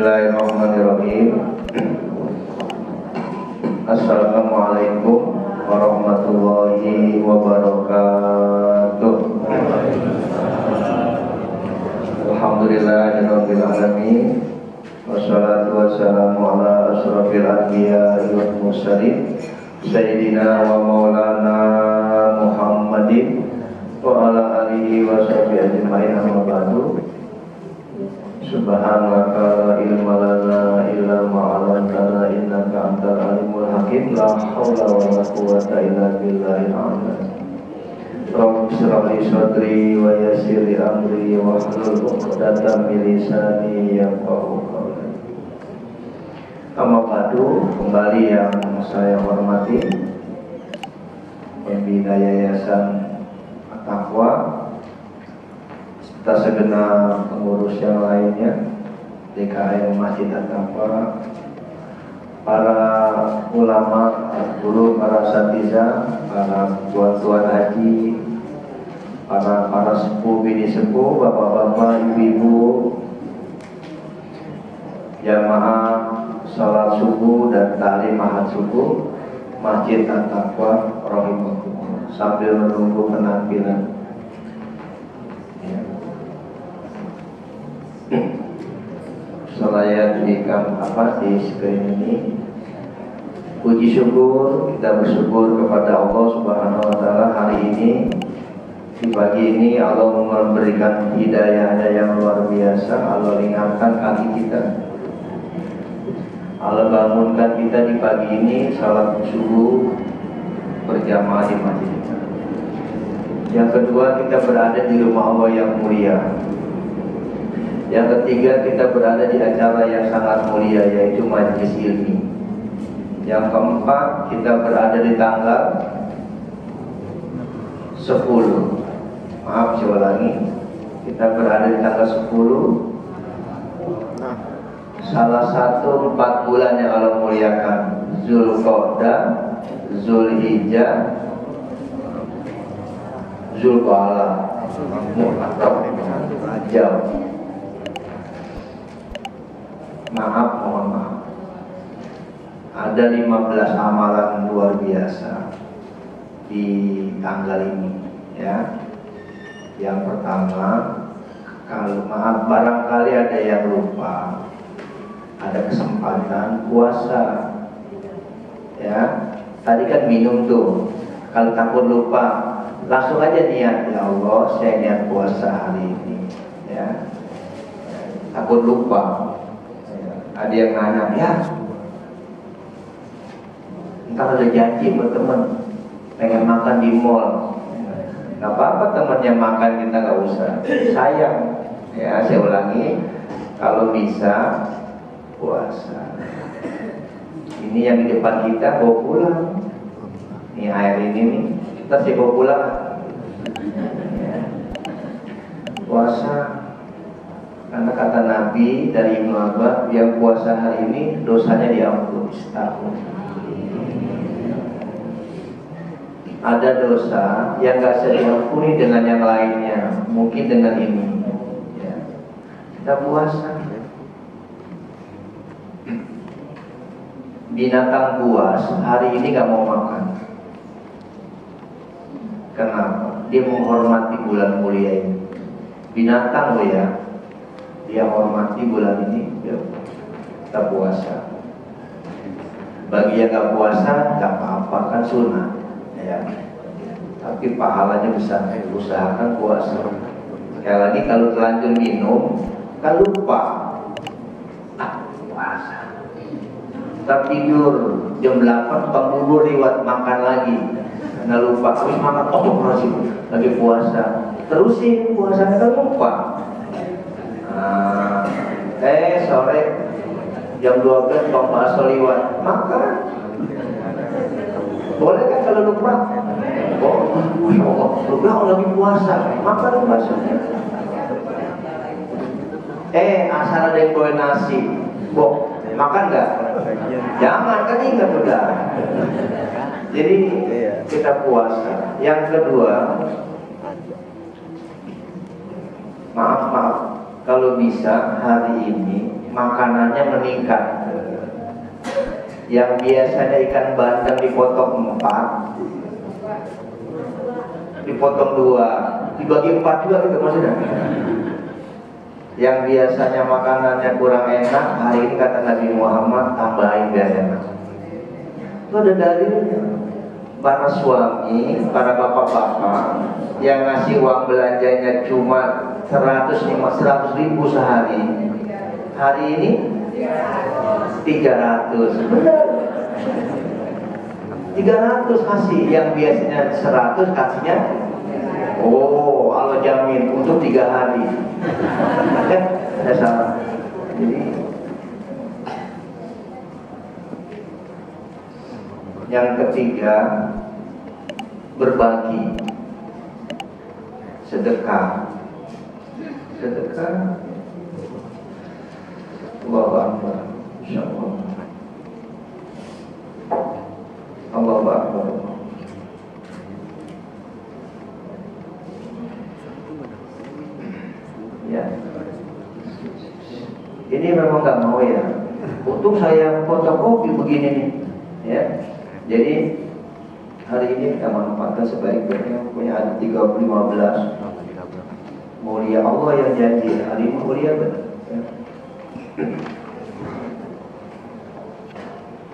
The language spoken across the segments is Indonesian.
Bismillahirrahmanirrahim. Assalamualaikum warahmatullahi wabarakatuh. Alhamdulillahirabbil alamin. Wassalatu wassalamu ala asyrafil anbiya'i wal mursalin sayyidina wa maulana Muhammadin wa ala alihi wa sahbihi ajma'in, amma ba'du. Subhanaka la ilma lana illa ma 'allamtana innaka antal alimul hakim. La haula wa la quwwata illa billahil azim. Rabbi shrah li sadri wa yassir li amri wa hlul 'uqdatam min lisani yafqahu qawli. Amma ba'du, kembali yang saya hormati pembina Yayasan At-Taqwa serta segenap pengurus yang lainnya, DKM Masjid At-Taqwa, para ulama, guru, para asatidzah, para tuan-tuan haji, para sepuh, bini sepuh, bapak-bapak, ibu-ibu, jamaah salat subuh dan taklim ahad subuh Masjid At-Taqwa rahimahullah. Sambil menunggu penampilan saya berikan di screen ini, puji syukur, kita bersyukur kepada Allah Subhanahu wa Ta'ala. Hari ini, di pagi ini, Allah memberikan hidayahnya yang luar biasa. Allah ringankan kaki kita, Allah bangunkan kita di pagi ini salat subuh berjamaah di masjid kita. Yang kedua, kita berada di rumah Allah yang mulia. Yang ketiga, kita berada di acara yang sangat mulia, yaitu majelis ilmi. Yang keempat, kita berada di tanggal 10. Maaf, saya ulangi. Kita berada di tanggal 10. Salah satu 4 bulan yang Allah muliakan, Zulqa'dah, Zulhijjah, Zulqa'dah, Muharram, Rajab. Mohon maaf. Ada 15 amalan luar biasa di tanggal ini, ya. Yang pertama, kalau barangkali ada yang lupa, ada kesempatan puasa, ya. Tadi kan minum tuh. Kalau takut lupa, langsung aja niat, ya Allah, saya niat puasa hari ini, ya. Takut lupa. Ada yang nanya, ya ntar ada janji buat temen pengen makan di mall, gak apa-apa temennya makan, kita gak usah, sayang. Ya, saya ulangi, kalau bisa puasa. Ini yang di depan kita bawa pulang. Ini air ini nih, kita sih bawa pulang. Ya. Puasa, karena kata Nabi dari Ibnu Abbas, yang puasa hari ini dosanya diampuni setahun. Ada dosa yang gak bisa diampuni dengan yang lainnya, mungkin dengan ini, ya. Kita puasa. Binatang buas hari ini gak mau makan. Kenapa? Dia menghormati bulan mulia ini. Binatang loh ya, dia hormati bulan ini, ya, kita puasa. Bagi yang gak puasa, gak apa-apa, kan sunnah, ya. Tapi pahalanya besar, usahakan puasa. Sekali lagi, kalau terlanjur minum, kan lupa, puasa. Kita tidur jam 8, bangun lewat makan lagi, karena lupa, habis makan, lagi puasa. Terusin puasanya, kan lupa. Sore jam 12 Bang Bakso liwat, makan. Boleh kan kalau lupa? Lupa lagi puasa, makan baksonya. Asal ada yang bawa nasi, makan nggak? Jangan, kan ingat udah. Jadi kita puasa. Yang kedua, maaf, kalau bisa hari ini makanannya meningkat. Yang biasanya ikan bandeng dipotong 4, dipotong 2, dibagi 4 juga gitu maksudnya. Yang biasanya makanannya kurang enak, hari ini kata Nabi Muhammad tambahin biar enak. Itu ada dalilnya. Para suami, para bapak-bapak yang ngasih uang belanjanya cuma 100.000 sehari, hari ini 300. Benar. 300 kasih, yang biasanya 100 kasihnya. Oh, Allah jamin untuk 3 hari. Ada salah. Jadi yang ketiga, berbagi, sedekah. Sedekah, Allahu Akbar, insyaallah. Allahu Akbar. Ya, ini memang nggak mau ya. Untung saya fotokopi begini nih, ya. Jadi hari ini kita manfaatkan sebaik-baiknya. Punya ada 315. Mulia Allah yang janji, hari ini mulia benar. Ya.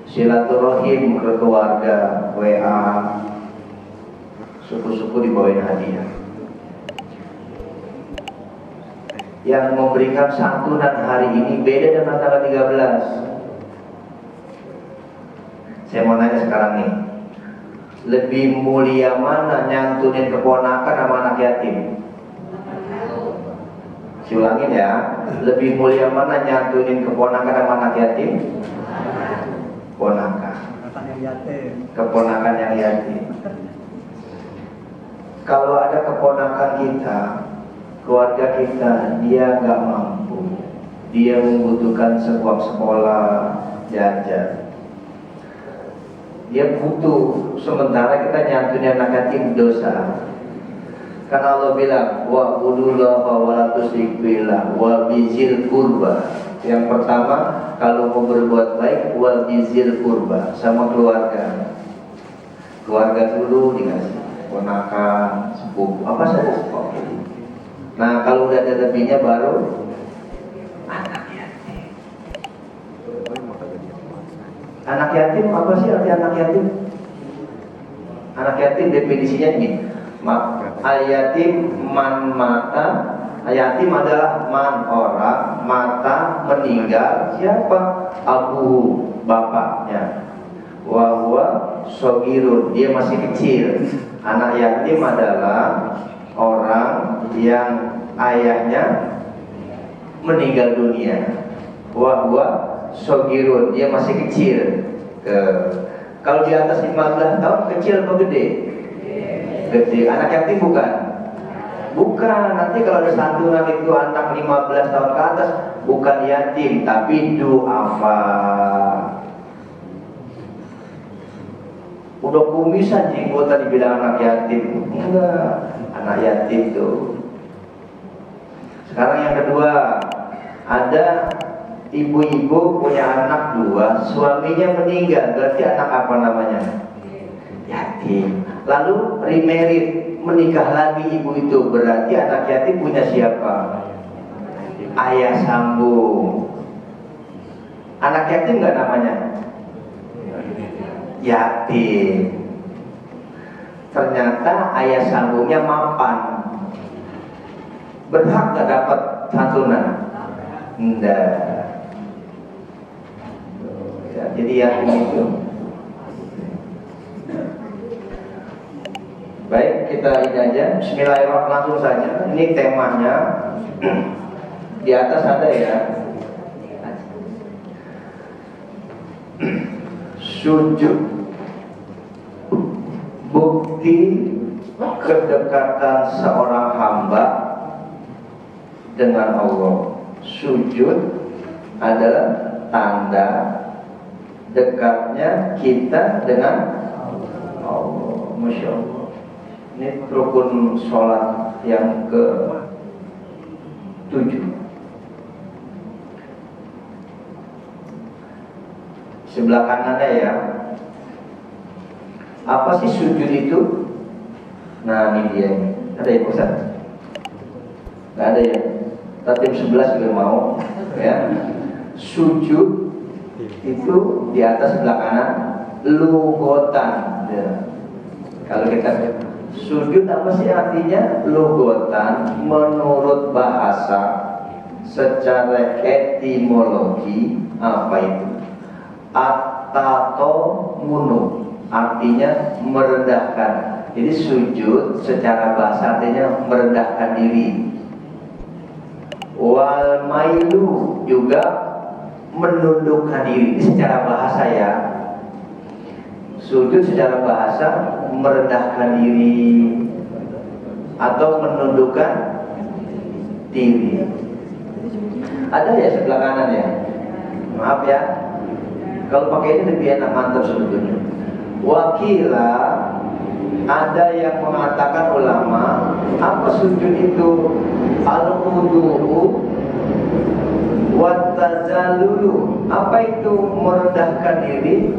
Silaturahim ke keluarga, WA, suku-suku dibawain hadiah. Yang memberikan santunan hari ini beda dengan tanggal 13. Saya mau nanya sekarang nih, lebih mulia mana nyantunin keponakan sama anak yatim? Siulangin ya, lebih mulia mana nyantunin keponakan sama anak yatim? Keponakan. Keponakan yang yatim. Kalau ada keponakan kita, keluarga kita, dia nggak mampu, dia membutuhkan sebuah sekolah, jajan, dia butuh, sementara kita nyantunin anak yatim dosa. Karena Allah bilang, wa'budullaha wa la tusyriku billah wa bizil qurba. Yang pertama, kalau mau berbuat baik, wa bizil qurba, sama keluarga. Keluarga dulu dikasih, ponakan, sepupu, apa saja. Nah, kalau udah ada lebihnya baru anak yatim. Anak yatim apa sih arti anak yatim? Anak yatim definisinya gini. Al-yatim man mata. Yatim adalah man orang, mata meninggal, siapa? Abu, bapaknya. Wa huwa shogirun, dia masih kecil. Anak yatim adalah orang yang ayahnya meninggal dunia. Wa huwa shogirun, dia masih kecil. Kalau di atas 15 tahun kecil atau gede? Gede. Anak yatim bukan? Bukan. Nanti kalau ada santunan itu anak 15 tahun ke atas, bukan yatim tapi du'afa. Udah kumisan jenggotan dibilang anak yatim. Enggak, anak yatim tuh. Sekarang yang kedua, ada ibu-ibu punya anak 2, suaminya meninggal, berarti anak apa namanya? Yatim. Lalu remarried, menikah lagi ibu itu, berarti anak yatim punya siapa? Ayah sambung. Anak yatim nggak namanya? Yatim. Ternyata ayah sambungnya mapan, berhak nggak dapat santunan? Enggak. Ya, jadi yatim itu. Baik, kita ini aja. Bismillahirrahmanirrahim, langsung saja. Ini temanya. Di atas ada ya. Sujud, bukti kedekatan seorang hamba dengan Allah. Sujud adalah tanda dekatnya kita dengan Allah. Masya Allah. Ini rukun sholat yang ke-7. sebelah kanannya ya. Apa sih sujud itu? Nah ini dia. Ada ya Ustaz? Nggak ada ya? Tim 11 juga mau ya. Sujud itu di atas sebelah kanan, lugotan ya. Kalau kita sujud apa sih artinya? Lugotan menurut bahasa, secara etimologi apa itu? Atato munu, artinya merendahkan. Jadi sujud secara bahasa artinya merendahkan diri. Wal mailu juga menundukkan diri. Ini secara bahasa ya. Sujud secara bahasa merendahkan diri atau menundukkan diri. Ada ya sebelah kanan ya. Maaf ya. Kalau pakai ini lebih enak, mantap sebetulnya. Wakila, ada yang mengatakan ulama, apa sujud itu? Al-khudu'u wa tazallulu. Apa itu merendahkan diri?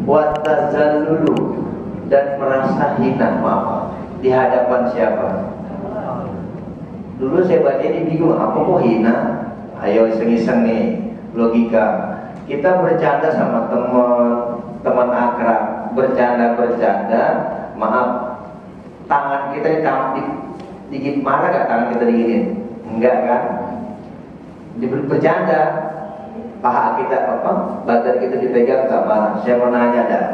Wa tazallulu, dan merasa hina, maaf, di hadapan siapa? Dulu saya baca ini bingung, apa kok hina? Ayo iseng-iseng nih, logika. Kita bercanda sama teman akrab, bercanda, maaf, tangan kita digigit, marah gak tangan kita digigit? Enggak kan? Bercanda, paha kita apa? Badan kita dipegang gak marah. Saya mau nanya dah,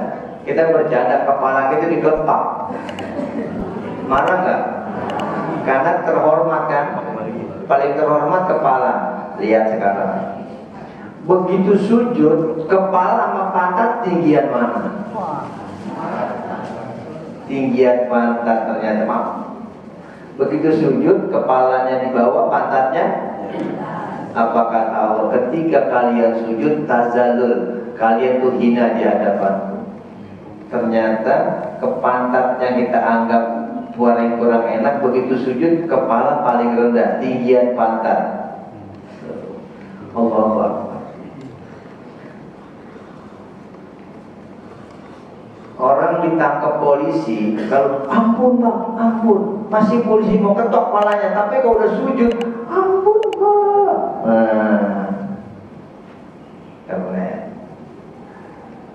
kita bercanda kepala kita digepak, marah gak? Karena terhormat kan? Paling terhormat kepala. Lihat sekarang, begitu sujud, kepala sama pantat tinggian mana? Tinggian pantat ternyata, maaf. Begitu sujud, kepalanya di bawah, pantatnya. Apakah tahu ketika kalian sujud tazallul, kalian tuh hina di hadapanku. Ternyata kepantatnya kita anggap kurang enak, begitu sujud kepala paling rendah, tinggian pantat. Allahu Akbar. Orang ditangkap polisi, kalau ampun Pak, ampun, masih polisi mau ketok kepalanya, tapi kalau udah sujud, ampun Pak. Keren.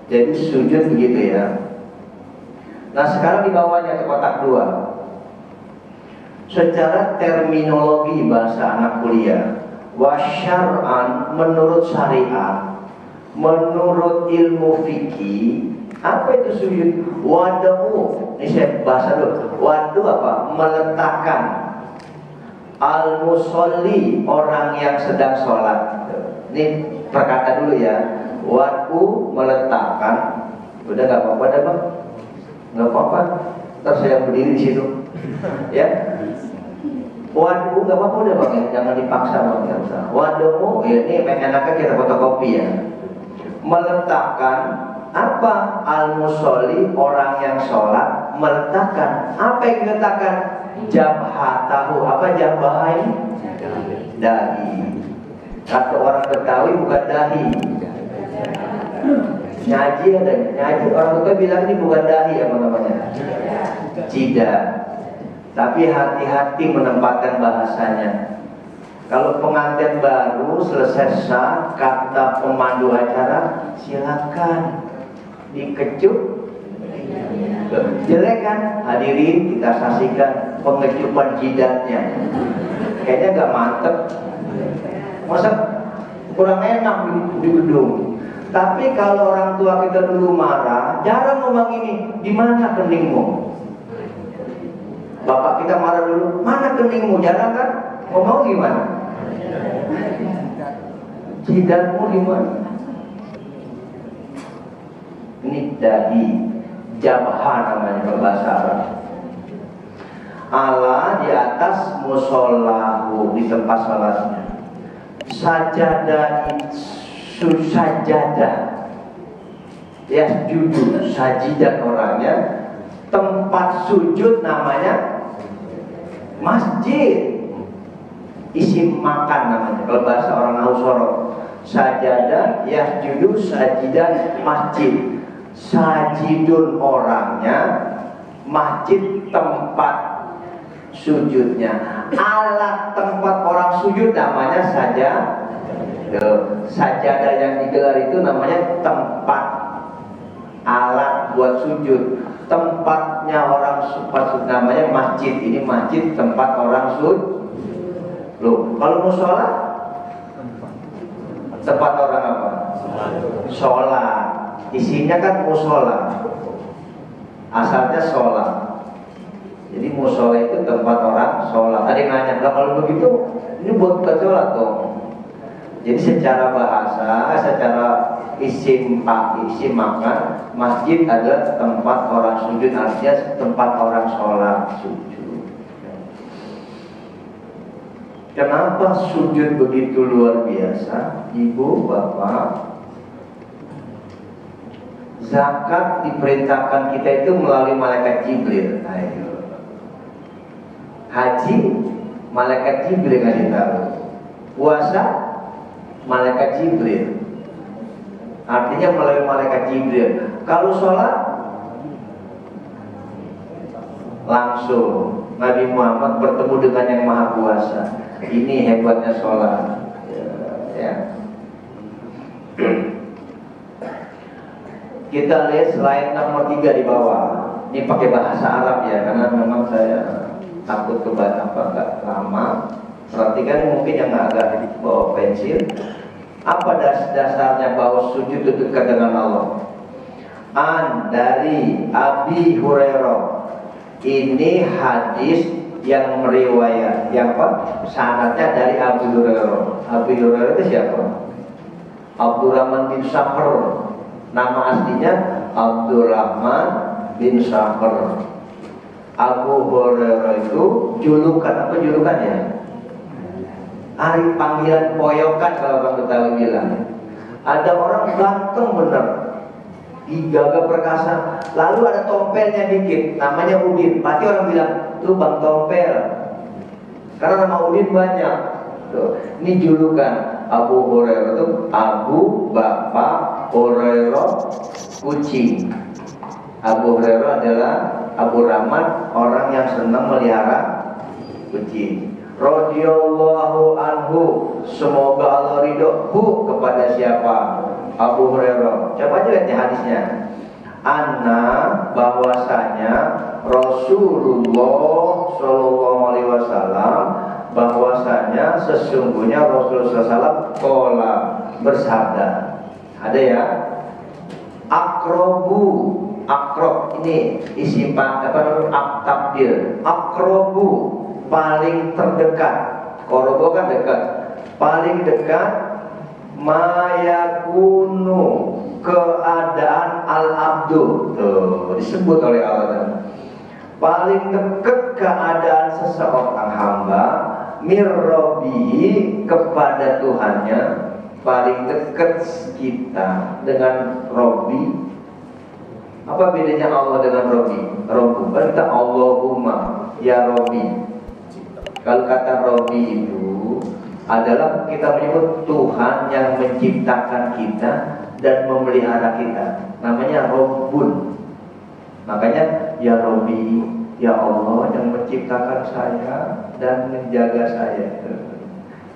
Jadi sujud begitu ya. Nah sekarang di bawahnya ke kotak 2. Secara terminologi bahasa anak kuliah, wasyar'an, menurut syariat, menurut ilmu fikih, apa itu sujud? Wadahu, ini saya bahasa dulu. Wadu apa? Meletakkan. Al-musolli, orang yang sedang sholat. Ini perkata dulu ya. Wadu meletakkan. Udah nggak apa-apa dah Bang? Nggak apa-apa. Ntar saya berdiri di situ. Ya. Wadu nggak apa-apa udah Bang ya. Jangan dipaksa Bang. Wadahu, ya ini enaknya kita fotokopi ya. Meletakkan. Apa? Al-musolli, orang yang sholat, meletakkan. Apa yang diletakkan? Jabhatahu. Apa jabhah ini? Dahi. Kata orang Betawi bukan dahi. Nyaji ada. Nyaji orang Betawi bilang ini bukan dahi, apa namanya? Jidat. Tapi hati-hati menempatkan bahasanya. Kalau pengantin baru selesai sah, kata pemandu acara, silakan dikecup. Jelek kan? Hadirin, kita saksikan pengecupan jidatnya. Kayaknya gak mantep. Masa kurang enak di gedung. Tapi kalau orang tua kita dulu marah, jarang ngomong ini, di mana keningmu? Bapak kita marah dulu, mana keningmu? Jarang kan? Ngomong gimana? Jidatmu di mana? Ini dahi, jabha namanya kalau bahasa Arab. Allah di atas musollahu, di tempat salatnya. Sajadah, susajadah, ya sujud, sajidah orangnya. Tempat sujud namanya masjid. Isim makan namanya kalau bahasa orang Ausoro. Sajadah yahjudu sajidan masjid. Sajidun orangnya, masjid tempat sujudnya. Alat tempat orang sujud namanya sajadah yang digelar itu namanya tempat, alat buat sujud. Tempatnya orang sujud namanya masjid. Ini masjid tempat orang sujud. Loh, kalau musola tempat orang apa? Sholat. Isinya kan musola, asalnya sholat. Jadi musola itu tempat orang sholat. Tadi nanya, nah kalau begitu ini buat bukan sholat dong. Jadi secara bahasa, secara isim makan, masjid adalah tempat orang sujud, artinya tempat orang sholat sujud. Kenapa sujud begitu luar biasa, ibu, bapak? Zakat diperintahkan kita itu melalui malaikat Jibril. Ayo. Haji malaikat Jibril nggak ditaruh. Puasa malaikat Jibril. Artinya melalui malaikat Jibril. Kalau sholat langsung Nabi Muhammad bertemu dengan yang Maha Kuasa. Ini hebatnya sholat. Ya. Kita lihat selain nomor 3 di bawah. Ini pakai bahasa Arab ya, karena memang saya takut kebaca nggak lama. Perhatikan mungkin yang agak bawa pensil. Apa dasarnya bahwa sujud itu dekat dengan Allah? Dari Abi Hurairah. Ini hadis yang meriwayat, yang apa? Sanadnya dari Abi Hurairah. Abi Hurairah itu siapa? Abdurrahman bin Sakhr. Nama aslinya Abdurrahman bin Sakhr. Abu Hurairah itu julukan, apa julukannya? Hari panggilan poyokan kalau orang Betawi bilang. Ada orang ganteng bener, gagah perkasa, lalu ada tompelnya dikit, namanya Udin. Pasti orang bilang, tuh Bang Tompel. Karena nama Udin banyak. Tuh, ini julukan Abu Hurairah itu Abu Bapak Hurairah kucing. Abu Hurairah adalah Abu Rahman, orang yang senang melihara kucing. Radhiyallahu anhu, semoga Allah ridho kepada siapa? Abu Hurairah. Coba aja lihat hadisnya. Anna, bahwasanya Rasulullah Shallallahu Alaihi Wasallam, bahwasanya sesungguhnya Rasulullah SAW qala, bersabda. Ada ya? Akrob ini isi takdir. Akrobu, paling terdekat. Korobo kan dekat. Paling dekat mayakunu, keadaan al-abdu. Tuh, disebut oleh Allah. Paling dekat keadaan seseorang hamba mirrobihi, kepada Tuhannya. Paling dekat kita dengan Robi. Apa bedanya Allah dengan Robi? Robu kan kita Allahumma ya Robi. Kalau kata Robi itu adalah kita menyebut Tuhan yang menciptakan kita dan memelihara kita. Namanya Robbun. Makanya ya Robi, ya Allah yang menciptakan saya dan menjaga saya.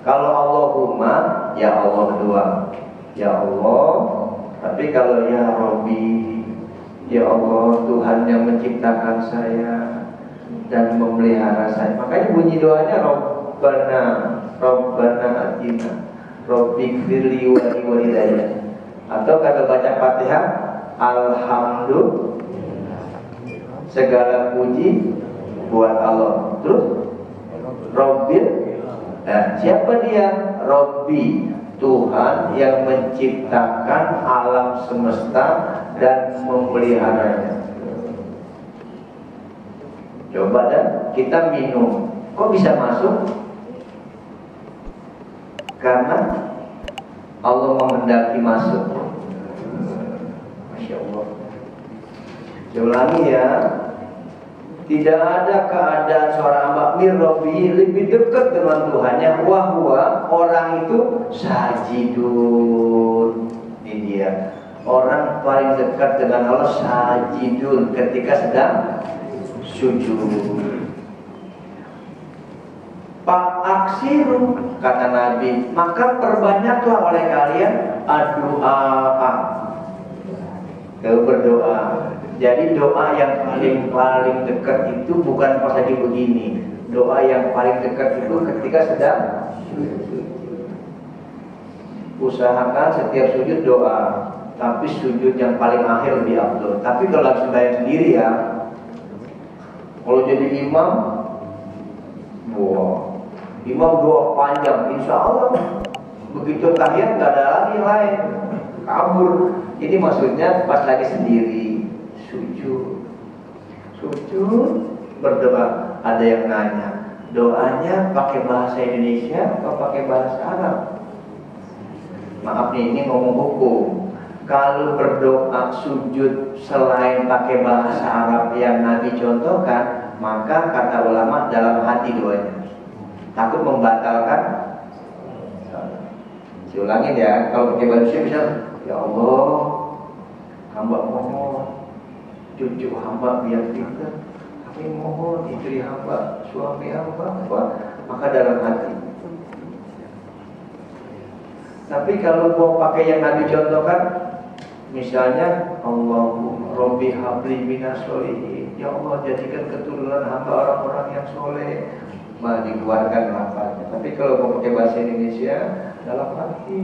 Kalau Allahumma, ya Allah kedua, ya Allah. Tapi kalau ya Robi, ya Allah Tuhan yang menciptakan saya dan memelihara saya. Makanya bunyi doanya Rabbana atina Rabbik firli walidayya. Atau kalau baca Fatihah, Alhamdulillah, segala puji buat Allah. Terus Rabbil, siapa dia? Rabbi, Tuhan yang menciptakan alam semesta dan memeliharanya. Coba dan kita minum, kok bisa masuk? Karena Allah menghendaki masuk. Masya Allah. Saya ulangi ya. Tidak ada keadaan seorang hamba mirrobi lebih dekat dengan Tuhannya. Wahwa orang itu sajidun. Ini dia. Orang paling dekat dengan Allah sajidun ketika sedang sujud. Pak aksiru kata Nabi, maka perbanyaklah oleh kalian doa. Berdoa. Jadi doa yang paling dekat itu bukan pas lagi begini. Doa yang paling dekat itu ketika sedang usahakan setiap sujud doa, tapi sujud yang paling akhir lebih afdol. Tapi kalau sembahyang sendiri ya, kalau jadi imam, imam doa panjang, insya Allah begitu tahiyat nggak ada lagi lain, kabur. Ini maksudnya pas lagi sendiri sujud berdoa. Ada yang nanya, doanya pakai bahasa Indonesia atau pakai bahasa Arab? Maaf nih, ini ngomong hukum. Kalau berdoa sujud selain pakai bahasa Arab yang Nabi contohkan, maka kata ulama dalam hati doanya, takut membatalkan. Diulangin ya, kalau pakai bahasa Indonesia bisa, ya Allah, hamba mohon cucu hamba biar pintar, kami mohon istri hamba, suami hamba, maka dalam hati. Tapi kalau mau pakai yang Nabi contohkan, misalnya Allahumma Rabbi habli minas solihin, ya Allah jadikan keturunan hamba orang-orang yang soleh, malah dikeluarkan lafaznya. Tapi kalau mau pakai bahasa Indonesia, dalam hati.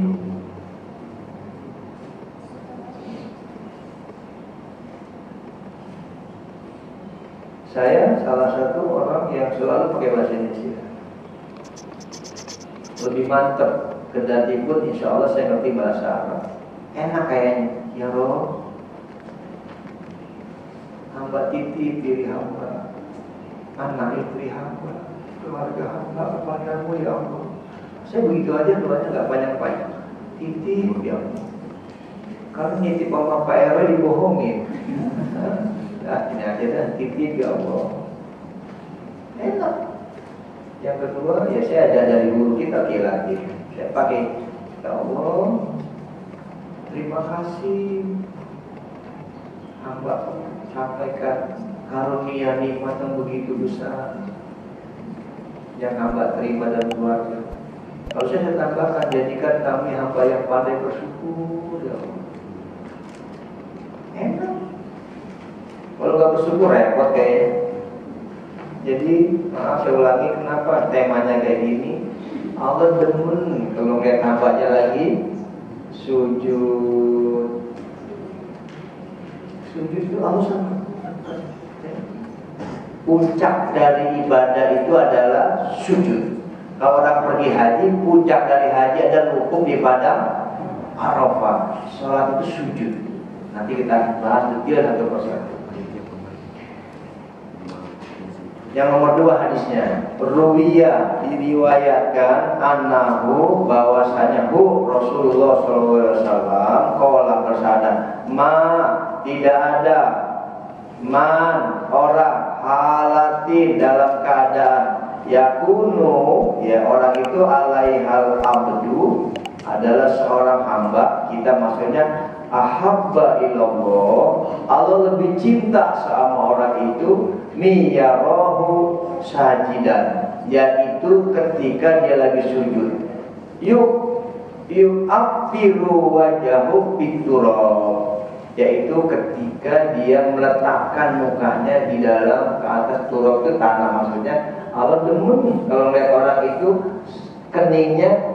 Saya salah satu orang yang selalu pakai bahasa Indonesia. Lebih mantap, kendati pun insya Allah saya ngerti bahasa Arab. Enak kayaknya. Ya Roh, hamba titip diri hamba, anak istri hamba, keluarga hamba kepadamu ya Allah. Saya begitu aja doanya nggak banyak-banyak. Titip ya Allah. Kalau nitip sama Pak RW dibohongin. Nah, ini aja dah, titip ya Allah. Enak. Yang kedua, ya saya ada dari guru kita lagi. Saya pakai, ya Allah, terima kasih hamba sampaikan karunia nikmat yang begitu besar yang hamba terima dan keluarga. Kalau saya tambahkan, jadikan kami hamba yang pandai bersyukur ya Allah. Enak. Kalau nggak bersyukur repot kayaknya. Jadi maaf saya ulangi, kenapa temanya kayak gini? Allah demen kalau lihat hambanya lagi sujud. Sujud itu Allah senang. Puncak dari ibadah itu adalah sujud. Kalau orang pergi haji, puncak dari haji adalah wukuf di padang Arafah. Salat itu sujud. Nanti kita bahas detail satu persatu. Yang nomor 2 hadisnya, Ruwiyah diriwayatkan annahu bahwasanya Rasulullah SAW qala bersabda, ma tidak ada man orang halatin dalam keadaan yakunu ya orang itu alaihal abdu adalah seorang hamba, kita maksudnya ahabba ilallah, Allah lebih cinta sama orang itu miyarahu sajidan, yaitu ketika dia lagi sujud yu'affiru wajahu biturab, yaitu ketika dia meletakkan mukanya di dalam ke atas turab itu tanah. Maksudnya Allah demen kalau lihat orang itu keningnya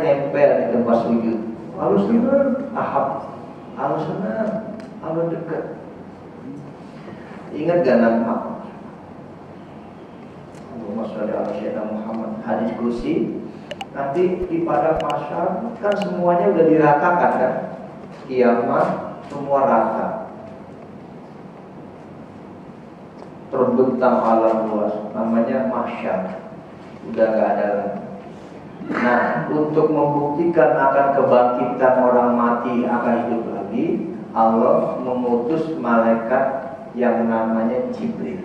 nempel di tempat sujud. Allah senang, Allah senang, Allah dekat. Ingat gak nama Allahumma sholli ala sayyidina Muhammad, hadis kursi. Nanti di padang mahsyar kan semuanya udah diratakan kan, kiamat semua rata, terbentang alam luas, namanya mahsyar, udah gak ada lagi. Nah, untuk membuktikan akan kebangkitan orang mati akan hidup lagi, Allah mengutus malaikat yang namanya Jibril.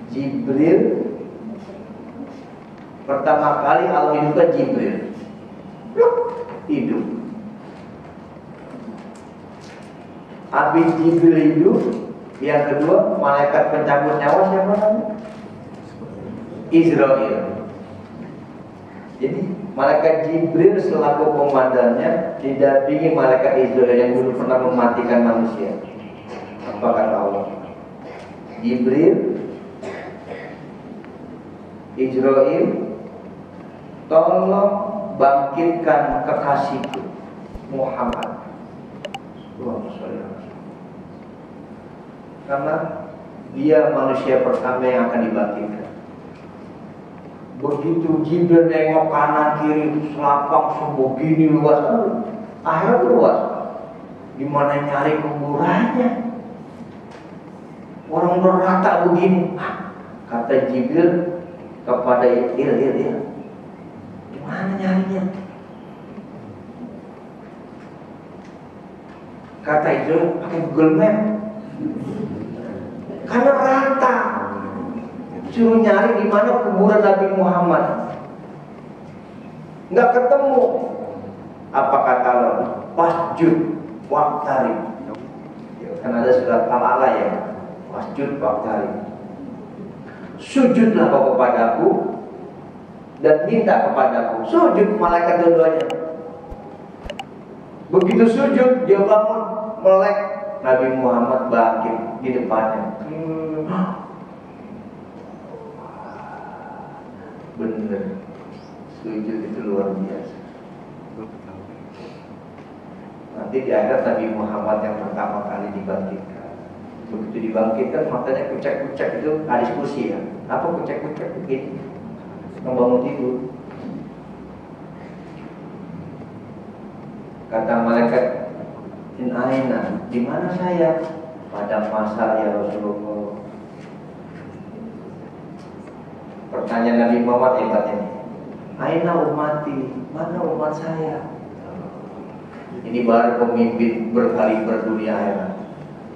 Jibril pertama kali Allah hidupkan Jibril, hidup. Habis Jibril hidup, yang kedua malaikat pencabut nyawa siapa namanya? Israil. Jadi malaikat Jibril selaku komandannya didampingi malaikat Israil yang dulu pernah mematikan manusia. Apa kata Allah? Jibril, Israil, tolong bangkitkan kekasihku Muhammad. Karena dia manusia pertama yang akan dibangkitkan. Begitu Jibril nengok kanan kiri, selapak sebegini luas, akhirat luas. Gimana nyari kuburannya? Orang berrata begini. Kata Jibril kepada Il, gimana nyarinya? Kata Israil, pakai Google Map. Karena rata. Suruh nyari di mana kuburan Nabi Muhammad. Nggak ketemu. Apa kata Allah? Wasjud waqtarib. Kan ada surat Al-A'la ya. Wasjud waqtarib. Sujudlah kau kepadaku dan minta kepadaku. Sujud malaikat dua-duanya. Begitu sujud dia bangun, melek, Nabi Muhammad bangkit di depannya. Bener, sujud itu luar biasa. Nanti di akhirat Nabi Muhammad yang pertama kali dibangkitkan. Begitu dibangkitkan matanya kucek-kucek, itu ada diskusi ya. Apa kucek-kucek begini? Membangun tidur. Kata malaikat, in aina, di mana saya? Pada masa ya Rasulullah. Pertanyaan Nabi Muhammad hebat ini. Aina umati, mana umat saya? Ini baru pemimpin berkali berdunia akhirat.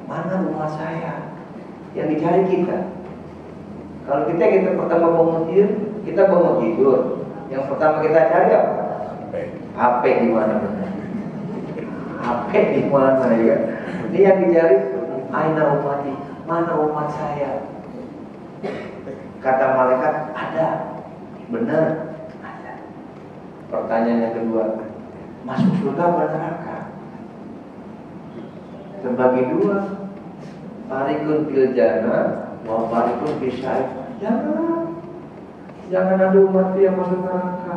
Mana umat saya? Yang dicari kita. Kalau kita pertama bangun tidur, kita bangun tidur. Yang pertama kita cari apa? HP di mana? HP di mana ya? Ini yang dicari. Aina umati, mana umat saya? Kata malaikat, ada. Benar, ada. Pertanyaan yang kedua, masuk surga atau neraka? Terbagi dua. Farikun fil jannah wa farikun fis sa'ir. Jangan ada umat yang masuk neraka.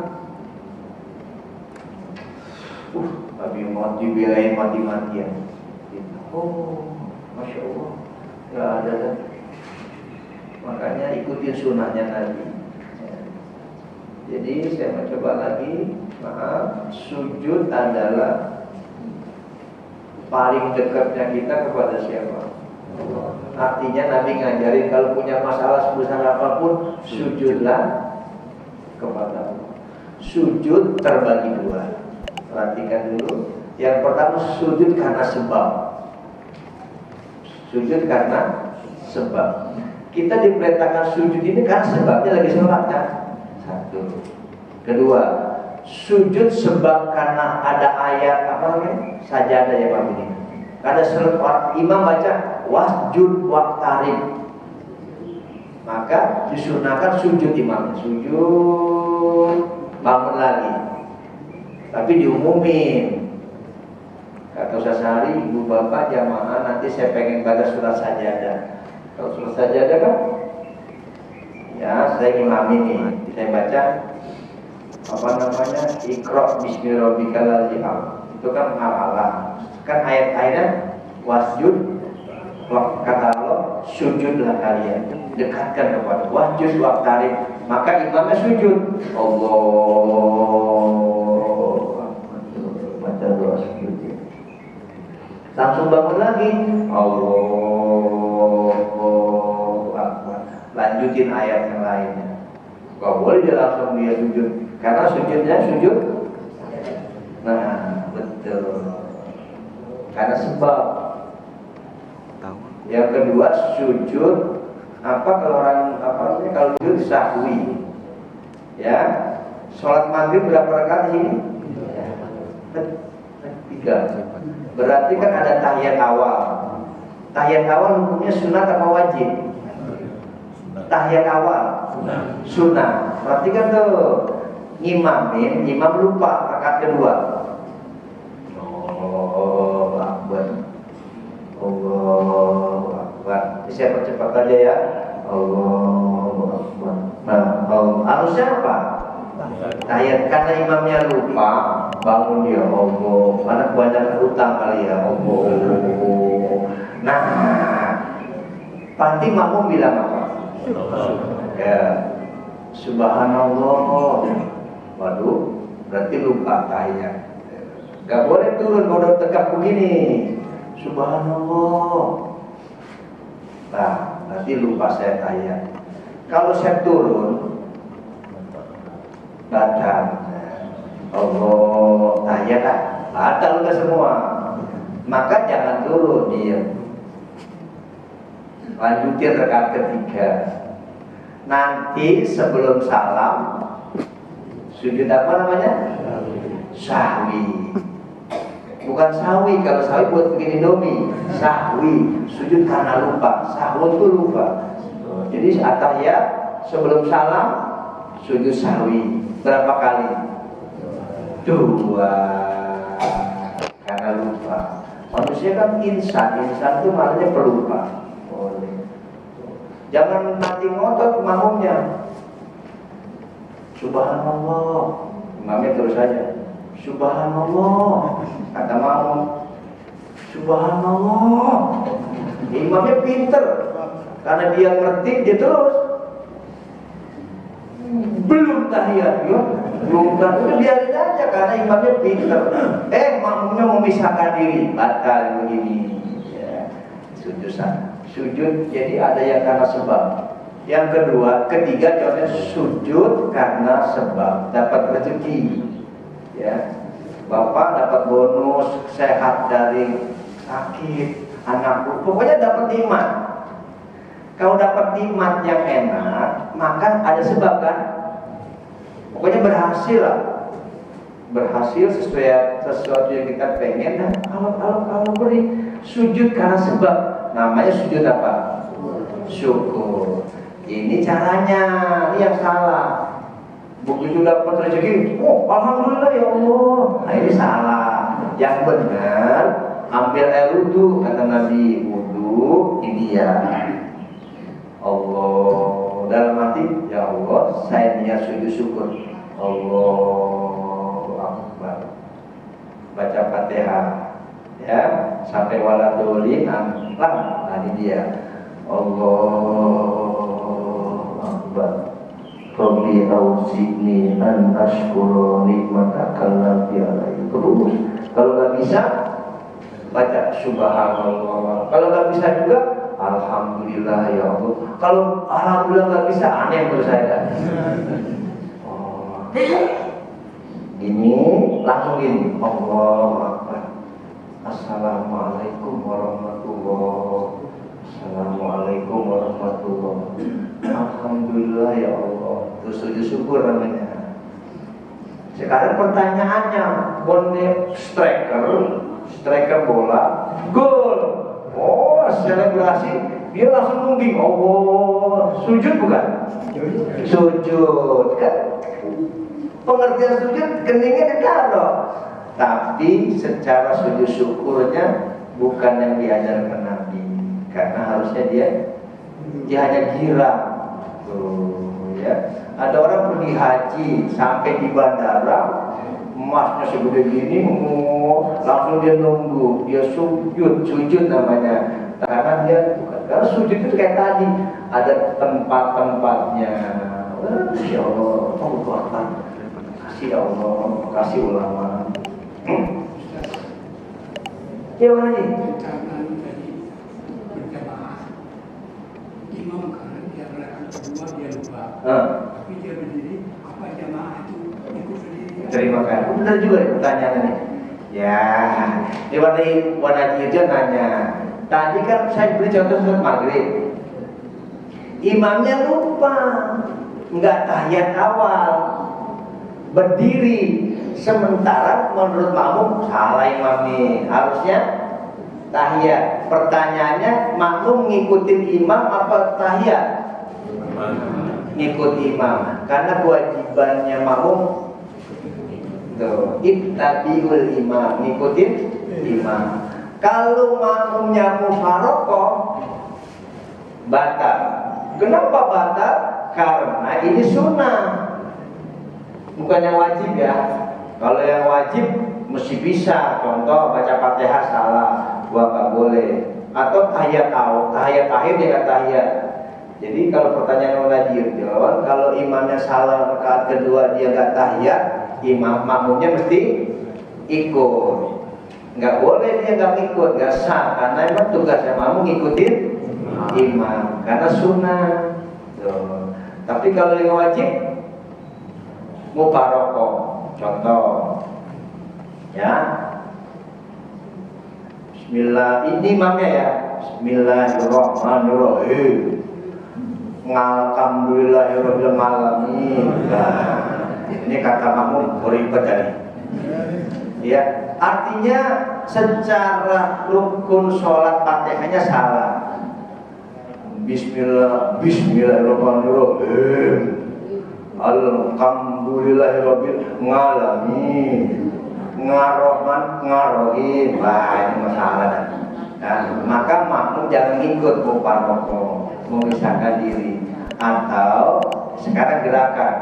Nabi Muhammad dibelain mati-matian. Oh, Masya Allah, nggak ada kan? Makanya ikutin sunnahnya Nabi. Jadi saya mencoba lagi. Maaf, sujud adalah paling dekatnya kita kepada siapa? Artinya Nabi ngajarin kalau punya masalah sebesar apapun, sujudlah kepada Allah. Sujud terbagi dua. Perhatikan dulu. Yang pertama, sujud karena sebab. Sujud karena sebab. Kita diperintahkan sujud ini karena sebabnya lagi sholat kan? Satu. Kedua, sujud sebab karena ada ayat apa namanya? Sajadah ya Pak ini. Ada surat imam baca wasjud waqtarib. Maka disunahkan sujud imam. Sujud, bangun lagi. Tapi diumumin. Kata Ustaz Hari, ibu bapak jamaah nanti saya pengen baca surat sajadah. Kalau surat sajadah kan, ya saya ngimami nih, saya baca apa namanya, Iqra bismillahirrahmanirrahim. Itu kan hafalan. Kan ayat-ayatnya wasjud, kata Allah, sujudlah kalian, dekatkan kepada wasjud waqtarib. Maka imamnya sujud. Allah, baca doa sujud. Langsung bangun lagi. Lanjutin ayat yang lainnya. Gak boleh dia langsung sujud. Karena sujudnya sujud. Nah, betul. karena sebab. Yang kedua sujud kalau orang kalau sujud sahwi. Ya, sholat maghrib berapa rakaat di sini? 3. Berarti kan ada tahiyat awal. Tahiyat awal hukumnya sunat apa wajib? Tahiyat awal sunat. Berarti kan tuh imam lupa rakaat kedua. Allahu Akbar. Allahu Akbar. Saya percepat aja ya. Allahu Akbar. Nah, harusnya apa? Tahiyat, karena imamnya lupa, bangun dia. Allah, karena kebanyakan utang kali ya. Allah. Nah, pasti makmum bilang apa? Ya, Subhanallah. Waduh, berarti lupa tahiyat. Gak boleh turun kalau tegak begini. Subhanallah. Nah, nanti lupa saya tahiyat. Kalau saya turun, batal. Allah, tahiyat batal udah semua. Maka jangan turun, diam. Lanjutin rakaat ketiga. Nanti sebelum salam sujud apa namanya? Sahwi. Bukan sahwi, kalau sahwi buat bikin indomie. Sahwi, sujud karena lupa. Sahwi itu lupa. Jadi at-tahiyat sebelum salam sujud sahwi. Berapa kali? 2. Karena lupa. Manusia kan insan itu maknanya pelupa. Jangan nanti ngotot makmumnya. Subhanallah. Imamnya terus saja. Subhanallah. Kata makmum. Subhanallah. Imamnya pinter. Karena dia ngerti, dia terus. Belum tahiyat, ya. Belum tahiyat, biarin aja karena imamnya pinter. Makmumnya memisahkan diri, batal begini. Ya. Sujud, jadi ada yang karena sebab. Yang ketiga contohnya sujud karena sebab, dapat rezeki. Ya. Bapak dapat bonus, sehat dari sakit, anakku, pokoknya dapat nikmat. Kalau dapat nikmat yang enak, maka ada sebab kan? Pokoknya berhasil lah. Berhasil sesuai sesuatu yang kita pengen. Dan kalau beri sujud karena sebab, namanya sujud apa? Syukur. Ini caranya, ini yang salah. Begitu dapat rezeki, alhamdulillah ya Allah. Nah ini salah. Yang benar, ambil air wudu, kata Nabi, wudu ini ya. Allah, dalam hati, ya Allah, saya niat sujud syukur. Allahu Akbar. Baca Fatihah, ya, sampai waladolin, nah ini dia. Allahu Akbar. Rabbi auzi'ni an ashkura nikmatakal lati alaihi. Terus, kalau nggak bisa, baca Subhanallah. Kalau nggak bisa juga, alhamdulillah ya Allah. Kalau alhamdulillah nggak bisa, aneh menurut saya. Gini, langsung gini. Allahu Akbar. Assalamualaikum warahmatullahi. Assalamualaikum warahmatullahi. Alhamdulillah ya Allah. Itu sujud syukur namanya. Sekarang pertanyaannya, bonek striker bola, gol. Oh, selebrasi, dia langsung nungging. Oh, sujud bukan? Sujud kan? Pengertian sujud keningnya ditaruh. Tapi secara sujud syukurnya bukan yang diajarkan Nabi. Karena harusnya dia hanya girang. Ya. Ada orang pergi haji sampai di bandara, emasnya segede gini, langsung dia nunggu, dia sujud namanya. Karena dia karena sujud itu kayak tadi ada tempat-tempatnya. Ya Allah, kasih Allah, kasih ulama. Ya mana nih? Imam karena dia rakaat kedua dia lupa. Tapi dia berdiri, apa jamaah itu ikut sendiri? Terima kasih. Benar juga ya pertanyaannya. Ya, di warna hijau nanya. Tadi kan saya beri contoh surat maghrib. Imamnya lupa, nggak tahiyat awal, berdiri. Sementara menurut makmum salah imamnya, harusnya tahiyat. Pertanyaannya, makmum ngikutin imam apa tahiyat? Ngikut imam, karena kewajibannya makmum tuh, ittabiul imam, ngikutin imam. Kalau makmumnya mufarokoh, batal. Kenapa batal? Karena ini sunnah, bukan yang wajib ya. Kalau yang wajib mesti bisa. Contoh baca Fatihah salah, gua nggak boleh. Atau tahiyat tahiyat dia nggak tahiyat. Jadi kalau pertanyaan Uladi John, kalau imamnya salah rakaat kedua dia nggak tahiyat, imam makmumnya mesti ikut. Nggak boleh dia nggak ikut, nggak sah. Karena emang tugasnya makmum ngikutin imam, karena sunnah. Tuh. Tapi kalau yang wajib mufarokoh, contoh ya, Bismillah, ini imamnya ya, Bismillahirrahmanirrahim, Alhamdulillahirrahmanirrahim. Nah, ini kata makmum beribad tadi. Ya, artinya secara rukun sholat Fatihahnya salah. Bismillahirrahmanirrahim, Alhamdulillahirabbil alamin, Ngarahman ngarohim. Wah, ini masalah. Nah, maka makmum jangan ikut mufarokoh, memisahkan diri. Atau sekarang gerakan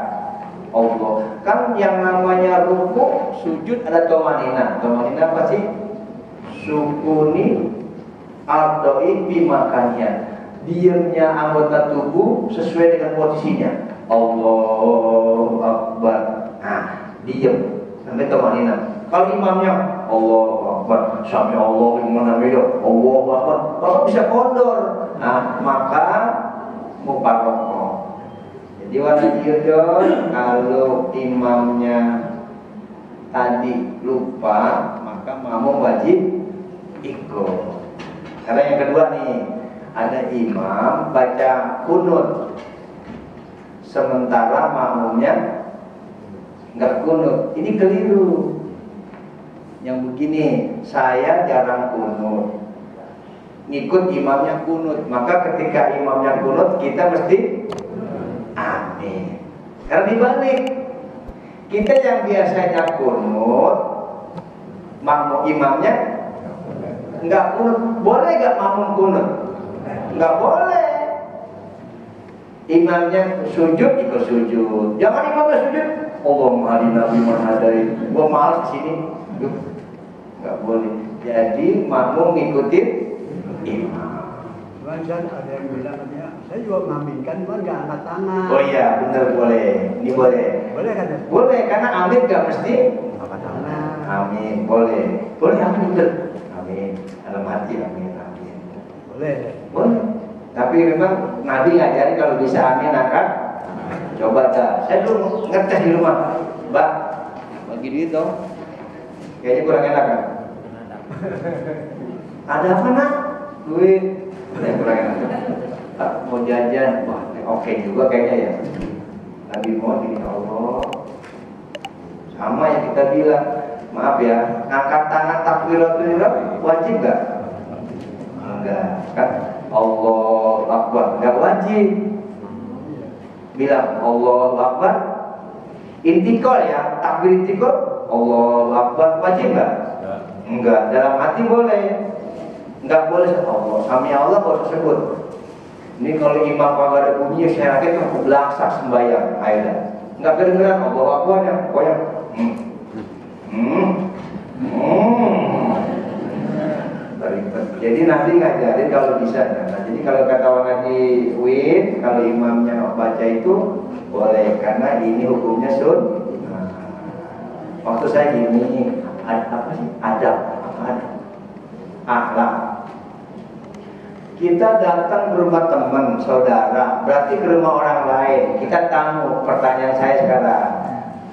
Allah, kan yang namanya ruku, sujud ada tomanina. Tomanina apa sih? Sukuni ardoi bimakannya, diamnya anggota tubuh sesuai dengan posisinya. Allahu Akbar. Nah, diam sampai tomanina. Kalau imamnya Allahu Akbar, sami Allahu liman hamidah, Allahu Akbar, kalau bisa kondor. Nah, maka mufarokoh. Jadi warna hijau kalau imamnya tadi lupa, maka makmum wajib ikut. Karena yang kedua nih, ada imam baca kunut, sementara makmumnya nggak kunut. Ini keliru. Yang begini, saya jarang kunut, ngikut imamnya kunut. Maka ketika imamnya kunut, kita mesti amin. Karena dibalik, kita yang biasanya kunut, makmum imamnya nggak kunut. Boleh nggak makmum kunut? Nggak boleh. Imamnya sujud, ikut sujud. Jangan imamnya sujud, Allahumma hadina biman hadai, gua malas sini. Nggak boleh. Jadi makmum ngikutin imam. Cuman kan ada yang bilang katanya, saya juga mengaminkan, cuman nggak angkat tangan. Oh iya, benar boleh. Ini boleh. Boleh kan? Ya? Boleh, karena amin nggak mesti Angkat tangan. amin. Boleh. Boleh amin betul. Amin. Dalam hati amin. Amin. Boleh. Boleh. Tapi memang Nabi ngajarin kalau bisa amin angkat. Coba dah. Saya dulu ngetes di rumah. Mbak, bagi duit dong. Kayaknya kurang enak kan? Ada apa nak? Duit. Kurang enak. Mau jajan, wah oke juga kayaknya ya. Nabi mau ini Allah. Sama yang kita bilang, maaf ya, angkat tangan takbiratul ihram wajib nggak? Enggak, kan? Allah Akbar nggak wajib. Bilang Allah Akbar, intikal ya, takbir intikal, Allah Akbar wajib nggak? Enggak, dalam hati boleh. Nggak boleh Allah, sami Allah kalau tersebut. Ini kalau imam kalau ada bunyi, saya yakin itu belaksak sembahyang, ayolah. Nggak kedengeran Allah Akbar ya, pokoknya. Jadi Nabi ngajarin kalau bisa. Nah, jadi kalau kata orang Haji Win, kalau imamnya baca itu boleh, karena ini hukumnya sunnah. Waktu saya gini, apa sih? Adab, akhlak. Kita datang ke rumah teman, saudara, berarti ke rumah orang lain. Kita tamu. Pertanyaan saya sekarang,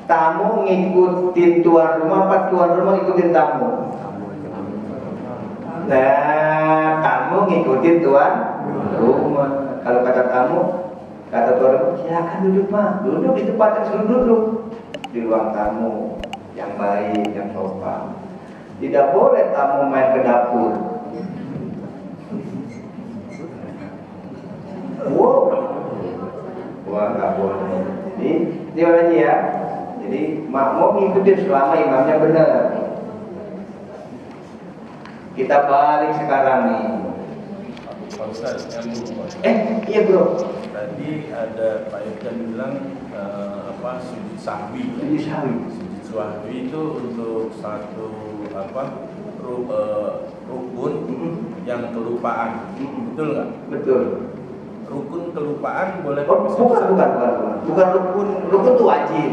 tamu ngikutin tuan rumah apa tuan rumah ngikutin tamu? Nah, tamu ngikutin tuan rumah. Kalau kata tamu, kata tuan rumah, silakan duduk mah, duduk di tempat yang suruh duduk di ruang tamu yang baik, yang sopan. Tidak boleh tamu main ke dapur. Wow, wah nggak boleh. Ini lagi ya. Jadi makmum ngikutin selama imamnya benar. Kita balik sekarang nih. Pak Ustaz, Iya bro. tadi ada Pak Irjan bilang sujud sahwi. Sujud sahwi. Sujud sahwi itu untuk satu rukun yang kelupaan. Betul nggak? Betul. Rukun kelupaan boleh Bukan rukun itu wajib.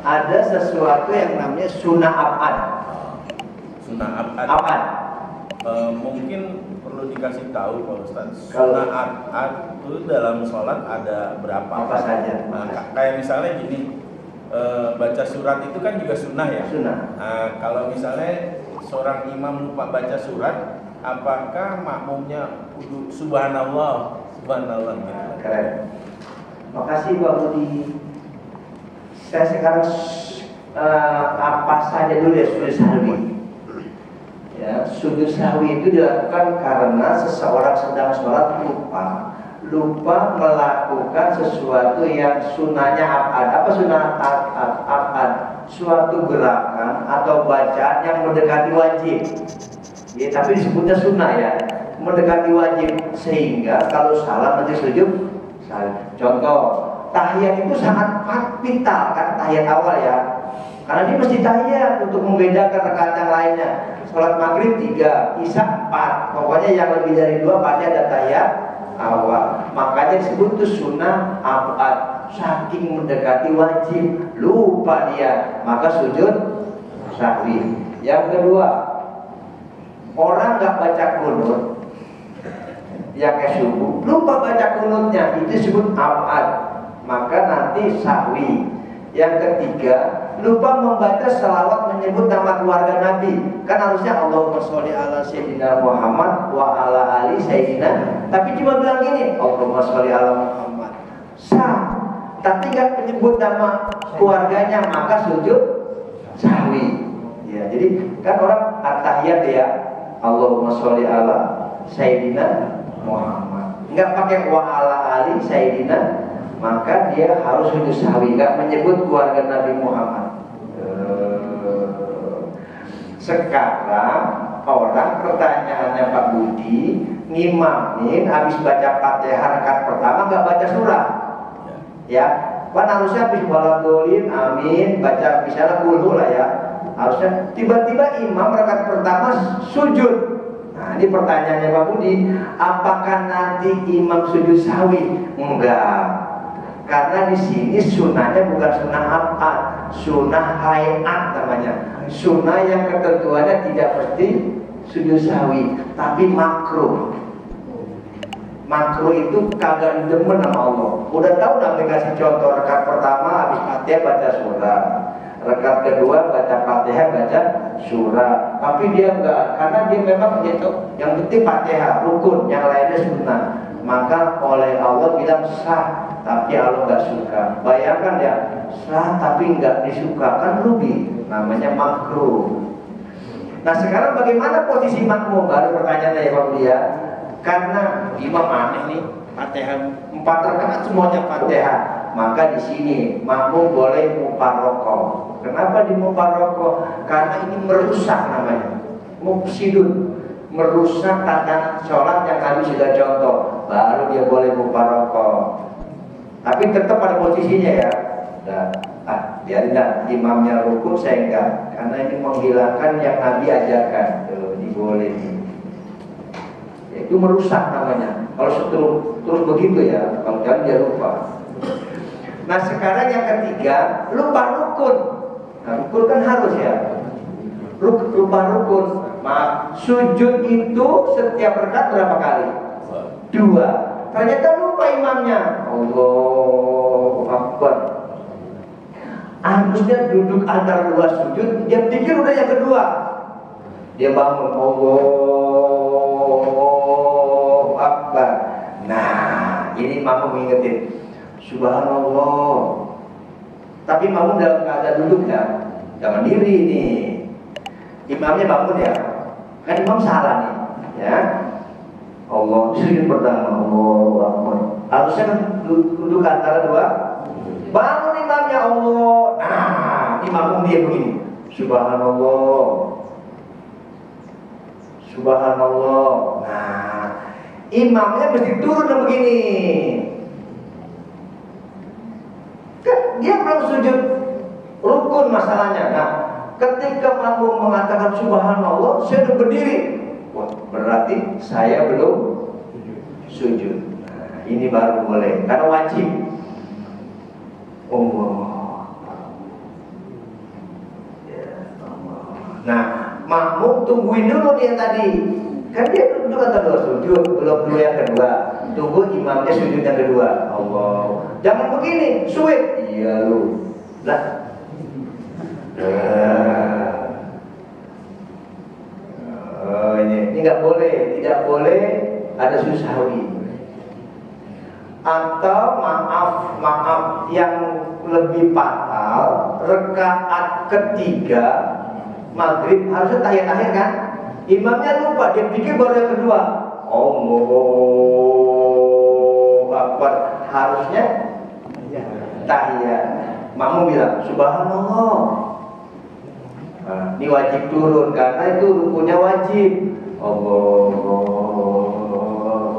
Ada sesuatu yang namanya sunnah abad. Sunnah abad. Abad. Mungkin perlu dikasih tahu Pak Ustaz. Kalau- Sunnah abad itu dalam sholat ada berapa? Apa saja? Nah, kayak misalnya gini, baca surat itu kan juga sunnah ya. Sunnah. Nah, kalau misalnya seorang imam lupa baca surat, apakah makmumnya kudu subhanallah gitu? Keren. Makasih Pak Budi. Saya sekarang apa saja dulu ya sujud sahwi. Ya, sujud sahwi itu dilakukan karena seseorang sedang sholat lupa melakukan sesuatu yang sunnahnya abad. Apa sunnah abad? Suatu gerakan atau bacaan yang mendekati wajib. Ya, tapi disebutnya sunnah ya, mendekati wajib, sehingga kalau salah nanti sujud. Contoh, tahiyat itu sangat vital kan, tahiyat awal ya, karena dia mesti tahiyat untuk membedakan rakaat yang lainnya. Sholat maghrib 3, isya 4, pokoknya yang lebih dari 2 pasti ada tahiyat awal. Makanya disebut itu sunnah abad, saking mendekati wajib, lupa dia, maka sujud sahwi. Yang kedua, orang nggak baca kunut, yang ke subuh, lupa baca kunutnya, itu disebut abad, maka nanti sahwi. Yang ketiga, lupa membaca selawat menyebut nama keluarga Nabi. Kan harusnya Allahumma sholli ala Sayyidina Muhammad wa ala ali Sayyidina, tapi cuma bilang gini, Allahumma sholli ala Muhammad. Sah, tapi nggak menyebut nama keluarganya, maka sujud sahwi. Ya, jadi kan orang at-tahiyat ya, Allahumma sholli ala Sayyidina Muhammad, nggak pakai wa ala ali Sayyidina, maka dia harus sujud sahwi, nggak menyebut keluarga Nabi Muhammad. Sekarang orang pertanyaannya Pak Budi, ngimamin habis baca Fatihah rakaat pertama nggak baca surah, ya kan harusnya habis waladolin amin baca misalnya kulhu lah ya, harusnya tiba-tiba imam rakaat pertama sujud. Nah ini pertanyaannya Pak Budi, apakah nanti imam sujud sahwi? Enggak. Karena di sini sunnahnya bukan sunnah abad, sunnah hayat namanya. Sunnah yang ketentuannya tidak mesti sujud sahwi, tapi makruh. Makruh itu kagak demen sama Allah. Udah tahu Nabi kasih contoh, rakaat pertama habis Fatihah baca surah, rakaat kedua baca Fatihah baca surah. Tapi dia enggak, karena dia memang gitu. Yang penting Fatihah rukun, yang lainnya sunnah. Maka oleh Allah bilang sah, tapi Allah nggak suka. Bayangkan ya, sah tapi nggak disuka, kan rugi. Namanya makruh. Nah sekarang bagaimana posisi makmum? Baru pertanyaannya ya Pak Budia. Karena imam aneh nih, Fatihah 4 rakaat semuanya Fatihah. Maka di sini makmum boleh muparrokoh. Kenapa di muparrokoh? Karena ini merusak namanya, mufsidun, merusak tata sholat yang kami sudah contoh. Baru dia boleh muparrokoh. Tapi tetap pada posisinya ya. Biarin dah imamnya rukun, saya enggak, karena ini menghilangkan yang Nabi ajarkan. Dibolehin. Ya, itu merusak namanya. Kalau terus begitu ya, kalau jangan dia lupa. Nah sekarang yang ketiga, lupa rukun. Nah, rukun kan harus ya. Lupa rukun. Maaf, sujud itu setiap rakaat berapa kali? 2. Ternyata lupa imamnya. Allahu Akbar. Harusnya duduk antara dua sujud, dia pikir udah yang kedua. Dia bangun, Allahu Akbar. Nah, ini makmum mengingetin, Subhanallah. Tapi makmum dalam keadaan duduk ya, jangan diri nih. Imamnya bangun ya, kan imam salah nih, ya. Allah sujud pertama, Allahu Akbar. Harusnya kan duduk antara dua. Bangun imamnya Allah. Nah, imam dia begini. Subhanallah. Subhanallah. Nah, imamnya mesti turun begini. Kan dia belum sujud rukun masalahnya. Nah, ketika makmum mengatakan Subhanallah, saya udah berdiri. Wah, berarti saya belum sujud. Nah, ini baru boleh, karena wajib. Nah, makmum tungguin dulu dia tadi. Kan dia duduk atau dua sujud, belum dua yang kedua. Tunggu imamnya sujud yang kedua. Allah. Jangan begini, suit. Iya lu. Lah. Ini nggak boleh, tidak boleh ada sujud. Atau maaf yang lebih fatal, rakaat ketiga maghrib harusnya tahiyat akhir kan? Imamnya lupa, dia pikir baru yang kedua. Allahu Akbar, harusnya tahiyat. Makmum bilang Subhanallah. Nah, ini wajib turun karena itu rukunnya wajib. Allahu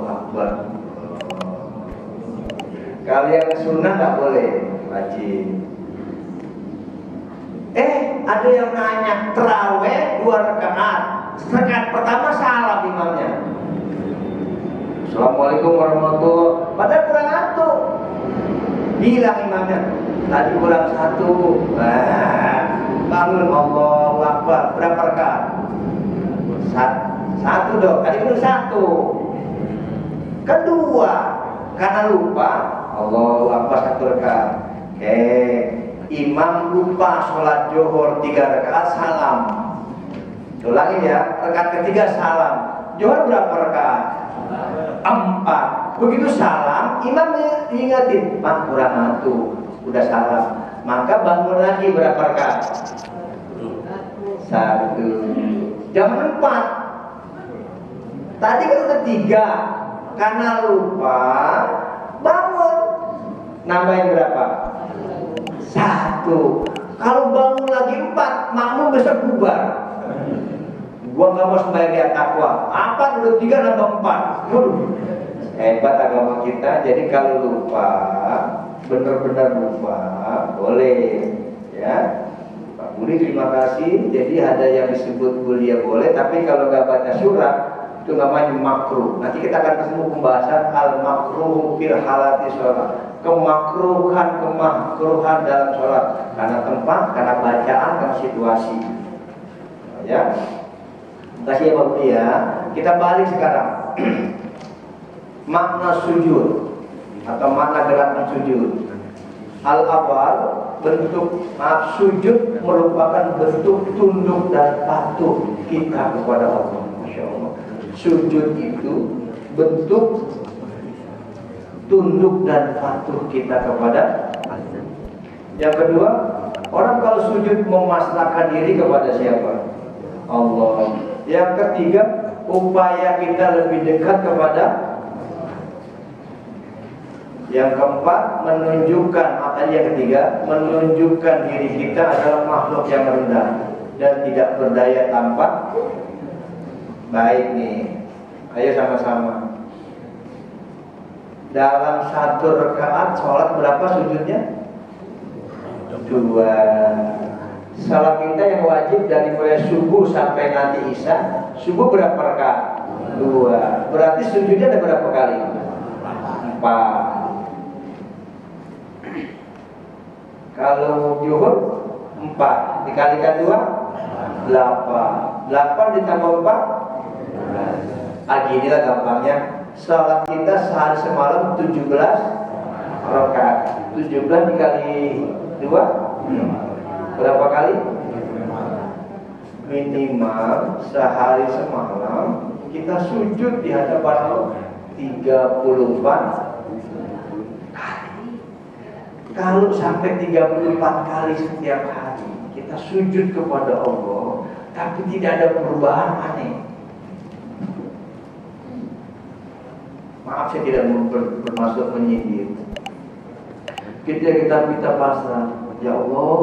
Akbar. Kalau yang sunnah nggak boleh, wajib. Ada yang nanya terawih 2 rakaat. Rakaat pertama salah imamnya. Assalamualaikum warahmatullahi wabarakatuh. Padahal kurang 1. Bilang imamnya, tadi kurang 1. Bangun Allahu Akbar. Berapa rakaat? 1 dong. Tadi kurang 1. Kedua, karena lupa Allahu Akbar 1 rakaat. Imam lupa sholat Zuhur 3 rakaat salam. Ulangin ya, rakaat ketiga salam. Zuhur berapa rakaat? 4. Begitu salam, imam ingatin, Pak kurang 1, udah salam. Maka bangun lagi berapa rakaat? 1. Jangan 4. Tadi kan udah 3. Karena lupa, bangun. Nambahin berapa? 1. Kalau bangun lagi 4, makmum besok bubar. Gua nggak mau sembahyang di takwa. Apa udah 3 nambah 4? Hebat agama kita. Jadi kalau lupa, benar-benar lupa, boleh. Ya, Pak Budi terima kasih. Jadi ada yang disebut kuliah boleh, tapi kalau nggak baca surat itu namanya makruh. Nanti kita akan ketemu pembahasan al makruh fil halati sholat. Kemakruhan dalam sholat, karena tempat, karena bacaan, karena situasi. Ya, kasih ya Pak Budi ya. Kita balik sekarang. Makna sujud atau makna gerakan sujud. Al-awwal, bentuk sujud merupakan bentuk tunduk dan patuh kita kepada Allah. Masya Allah. Sujud itu bentuk tunduk dan patuh kita kepada Allah. Yang kedua, orang kalau sujud memasrahkan diri kepada siapa? Allah. Yang ketiga, upaya kita lebih dekat kepada. Yang keempat, menunjukkan, makanya yang ketiga, menunjukkan diri kita adalah makhluk yang rendah dan tidak berdaya tanpa baik nih. Ayo sama-sama. Dalam 1 rakaat sholat berapa sujudnya? 2. Salat kita yang wajib dari mulai subuh sampai nanti isya, subuh berapa rakaat? 2. Berarti sujudnya ada berapa kali? 4. Kalau Zuhur 4 dikalikan 2 8. 8 ditambah 4 inilah gampangnya. Salat kita sehari semalam 17 rakaat. 17 dikali 2 Berapa kali? Minimal sehari semalam kita sujud di hadapan Allah 34 kali. Kalau sampai 34 kali setiap hari kita sujud kepada Allah, tapi tidak ada perubahan, aneh. Maaf, saya tidak bermaksud menyindir. Kita pasrah, ya Allah,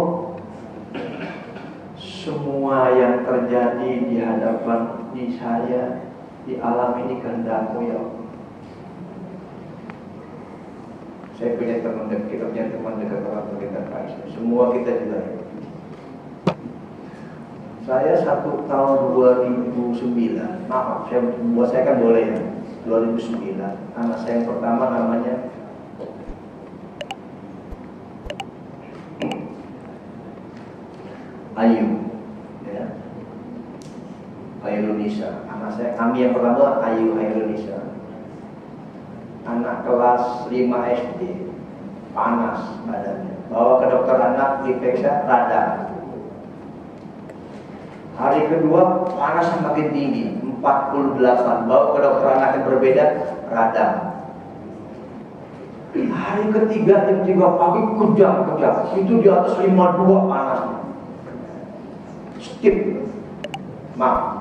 semua yang terjadi di hadapan di saya di alam ini kehendak-Mu ya Allah. Saya punya teman dekat, kita punya teman dekat orang kita kasih. Semua kita juga. Saya 1 tahun 2009, maaf, saya kan boleh ya, 2009. Anak saya yang pertama namanya Ayu, ya, Ayu Nisa. Anak saya, kami yang pertama Ayu Nisa. Anak kelas 5 SD, panas badannya. Bawa ke dokter anak, diperiksa radang. Hari kedua panas semakin tinggi, 48. Bawa ke dokter anak yang berbeda, radang. Hari ketiga jam 3 pagi kejang, itu di atas 52 panasnya. Stip, maaf.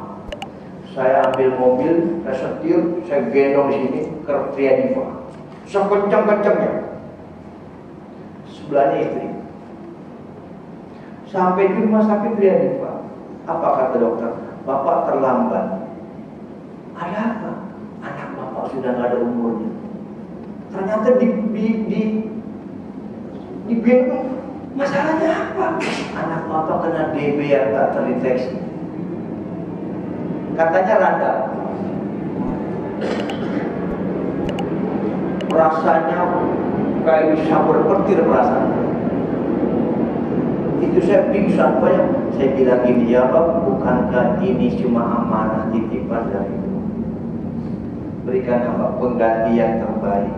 Saya ambil mobil, saya setir, saya gendong di sini ke Triadiva. Sekencang-kencangnya. Sebelahnya istri. Sampai di rumah sakit Triadiva. Apa kata dokter? Bapak terlambat. Ada apa? Anak bapak sudah nggak ada umurnya. Ternyata di gendong. Masalahnya apa? Anak bapak kena DB yang tak terdeteksi. Katanya radang. Rasanya kayak bisa berpetir perasaan. Itu saya pingsan banyak. Saya bilang gini, ya Pak, bukankah ini cuma amanah titipan dari itu? Berikan apa? Pengganti yang terbaik.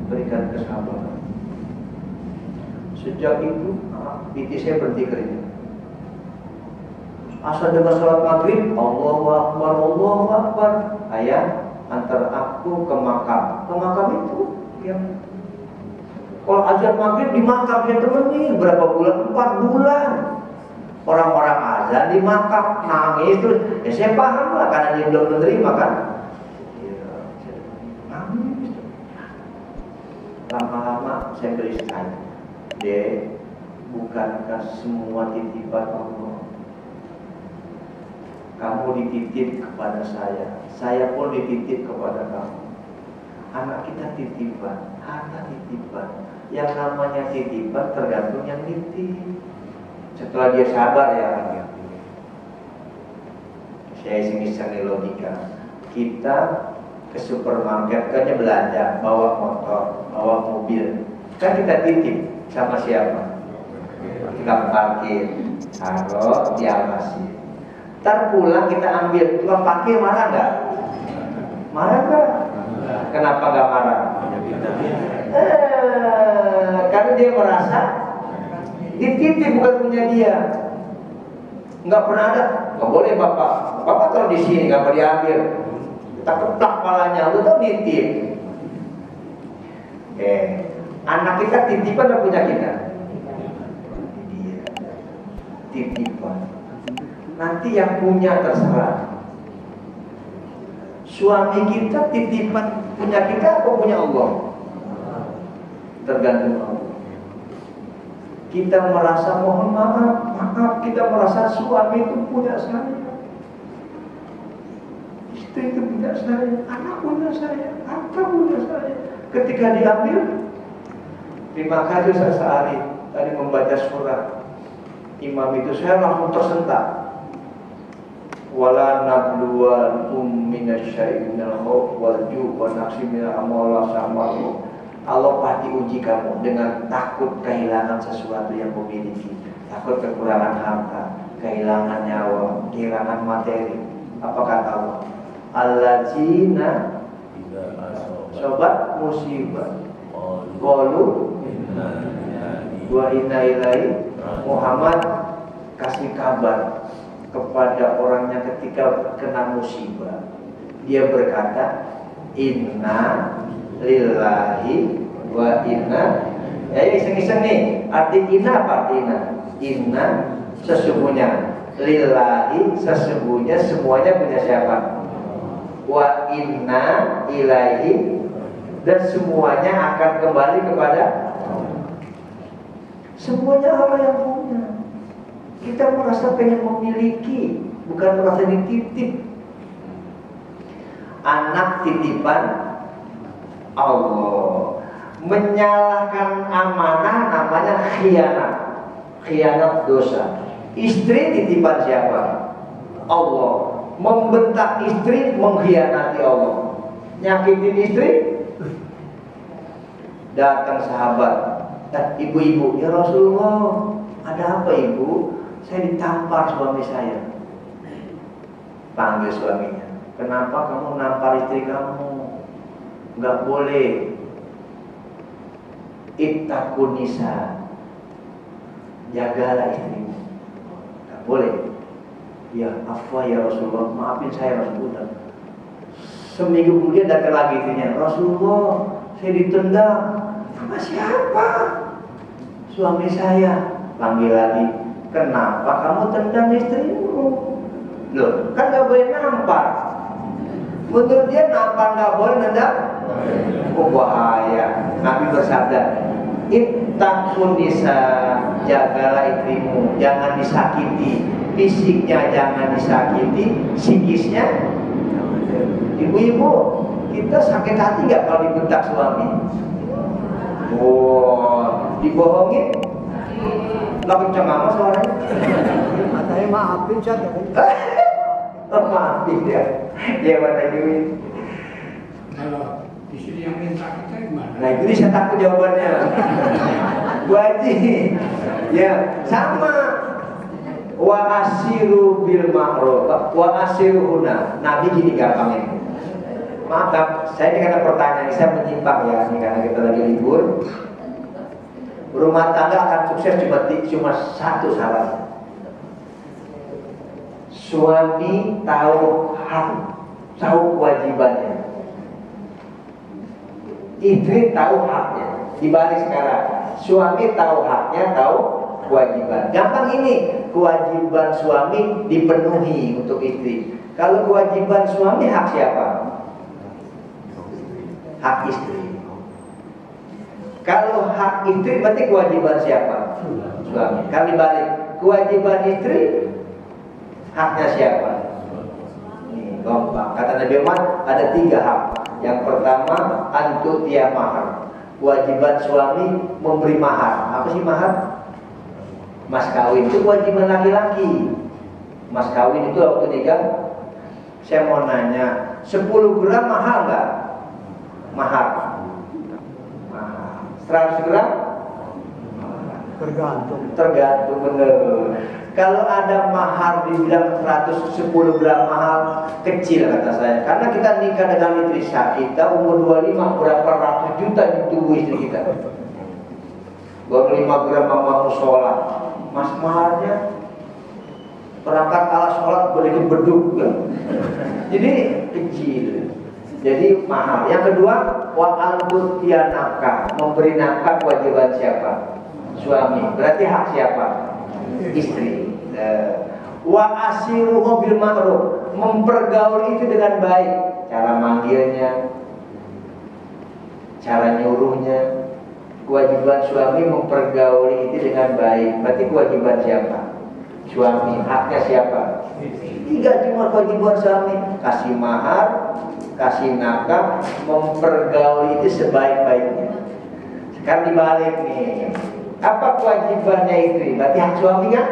Berikan kesabaran. Sejak itu, pipi saya berhenti kering. Asal dengar sholat maghrib, Allahu Akbar, Allahu Akbar. Ayah, antar aku ke makam. Ke makam itu, ya. Kalau azan maghrib di makam saya temenin berapa bulan? 4 bulan. Orang-orang azan di makam nangis terus. Ya saya paham lah karena dia belum menerima kan. Nangis. Lama-lama saya beristirahat. Dek, bukankah semua titipan Allah? Kamu dititip kepada saya pun dititip kepada kamu. Anak kita titipan, harta titipan. Yang namanya titipan tergantung yang titip. Setelah dia sabar ya, saya iseng-iseng logika. Kita ke supermarket kan belanja, bawa motor, bawa mobil. Kan kita titip sama siapa? Kita parkir, taruh, diawasi. Ntar pulang kita ambil, tukang parkir marah nggak? Marah nggak? Kenapa nggak marah? Karena dia merasa dititip bukan punya dia. Nggak pernah ada, nggak boleh bapak taruh di sini, nggak boleh diambil. Kita keplak palanya, lu tuh nitip. Anak kita titipan atau punya kita? Dia titipan. Nanti yang punya terserah. Suami kita titipan punya kita atau punya Allah? Tergantung Allah. Kita merasa mohon maaf, kita merasa suami itu punya saya, istri itu punya saya, anak punya saya, harta punya saya. Ketika diambil, terima kasih saya sehari tadi membaca surat imam itu saya langsung tersentak. Wala nabluwakum minasyai'in minal khauf wal ju' wa naqsi minal amwali wal Allah pasti uji kamu dengan takut kehilangan sesuatu yang memiliki, takut kekurangan harta, kehilangan nyawa, kehilangan materi. Apa kata Allah? Alladzina sobat musibah qalu wa inna ilaihi. Muhammad kasih kabar kepada orangnya ketika kena musibah. Dia berkata, inna lillahi wa inna. Ya iseng-iseng nih. Arti inna apa arti inna? Inna sesungguhnya, lillahi sesungguhnya, semuanya punya siapa? Wa inna ilaihi, dan semuanya akan kembali kepada semuanya Allah yang punya. Kita merasa pengen memiliki, bukan merasa dititip. Anak titipan Allah. Menyalahkan amanah namanya khianat. Khianat dosa. Istri titipan siapa? Allah. Membentak istri mengkhianati Allah. Nyakitin istri. Datang sahabat, ibu-ibu, ya Rasulullah, ada apa ibu? Saya ditampar suami saya. Panggil suaminya. Kenapa kamu nampar istri kamu? Enggak boleh. Ittaqun nisa. Jagalah istrimu. Enggak boleh. Ya, afwa ya Rasulullah, maafin saya Rasulullah. Seminggu kemudian datang lagi istrinya. Rasulullah, saya ditendang. Sama siapa? Suami saya. Panggil lagi. Kenapa kamu tendang istrimu? Loh, kan gak boleh nampar. Menurut dia nampar gak boleh nendang. Oh bahaya. Nabi bersabda, ittaqun nisa, jagalah istrimu, jangan disakiti. Fisiknya jangan disakiti, psikisnya. Ibu-ibu, kita sakit hati gak kalau dibentak suami? Oh, dibohongin? Gak kencang amat suaranya. Katanya maafin saya. Maafin ya. Dia mana duit. Kalau istri yang minta kita gimana? Nah itu saya takut jawabannya. Bu Haji. Ya sama. Wa asiru bil ma'ruf wa asiru huna. Nabi gini gampangnya. Maaf, saya ini karena pertanyaan saya menyimpang ya, ini karena kita lagi libur. Rumah tangga akan sukses cuma satu syarat. Suami tahu hak, tahu kewajibannya. Istri tahu haknya. Dibalik sekarang, suami tahu haknya, tahu kewajiban. Gampang ini, kewajiban suami dipenuhi untuk istri. Kalau kewajiban suami, hak siapa? Hak istri. Kalau hak istri berarti kewajiban siapa? Suami. Kalau dibalik, kewajiban istri, haknya siapa? Nih, gampang. Kata Nabi Muhammad ada 3 hak. Yang pertama, antu tiya mahar. Kewajiban suami memberi mahar. Apa sih mahar? Mas kawin itu kewajiban laki-laki. Mas kawin itu waktu nikah. Saya mau nanya, 10 gram mahal nggak? Mahar. 100 gram? Tergantung bener. Kalau ada mahar dibilang 110 gram mahal, kecil kata saya. Karena kita nikah dengan istri kita umur 25, berapa ratus juta di tubuh istri kita. Baru 5 gram mau sholat. Mas maharnya perangkat alat sholat boleh beduk kan? Jadi kecil. Jadi mahal. Yang kedua, wa antu tiya nafkah, memberi nafkah kewajiban siapa? Suami. Berarti hak siapa? Istri. Wa asiruhu bil ma'ruf, mempergauli itu dengan baik. Cara manggilnya, cara nyuruhnya. Kewajiban suami mempergauli itu dengan baik. Berarti kewajiban siapa? Suami. Haknya siapa? Tidak cuma kewajiban suami, kasih mahar, kasih nafkah, mempergauli itu sebaik-baiknya. Sekarang dibalik nih, apa kewajibannya istri? Berarti hak suami kan?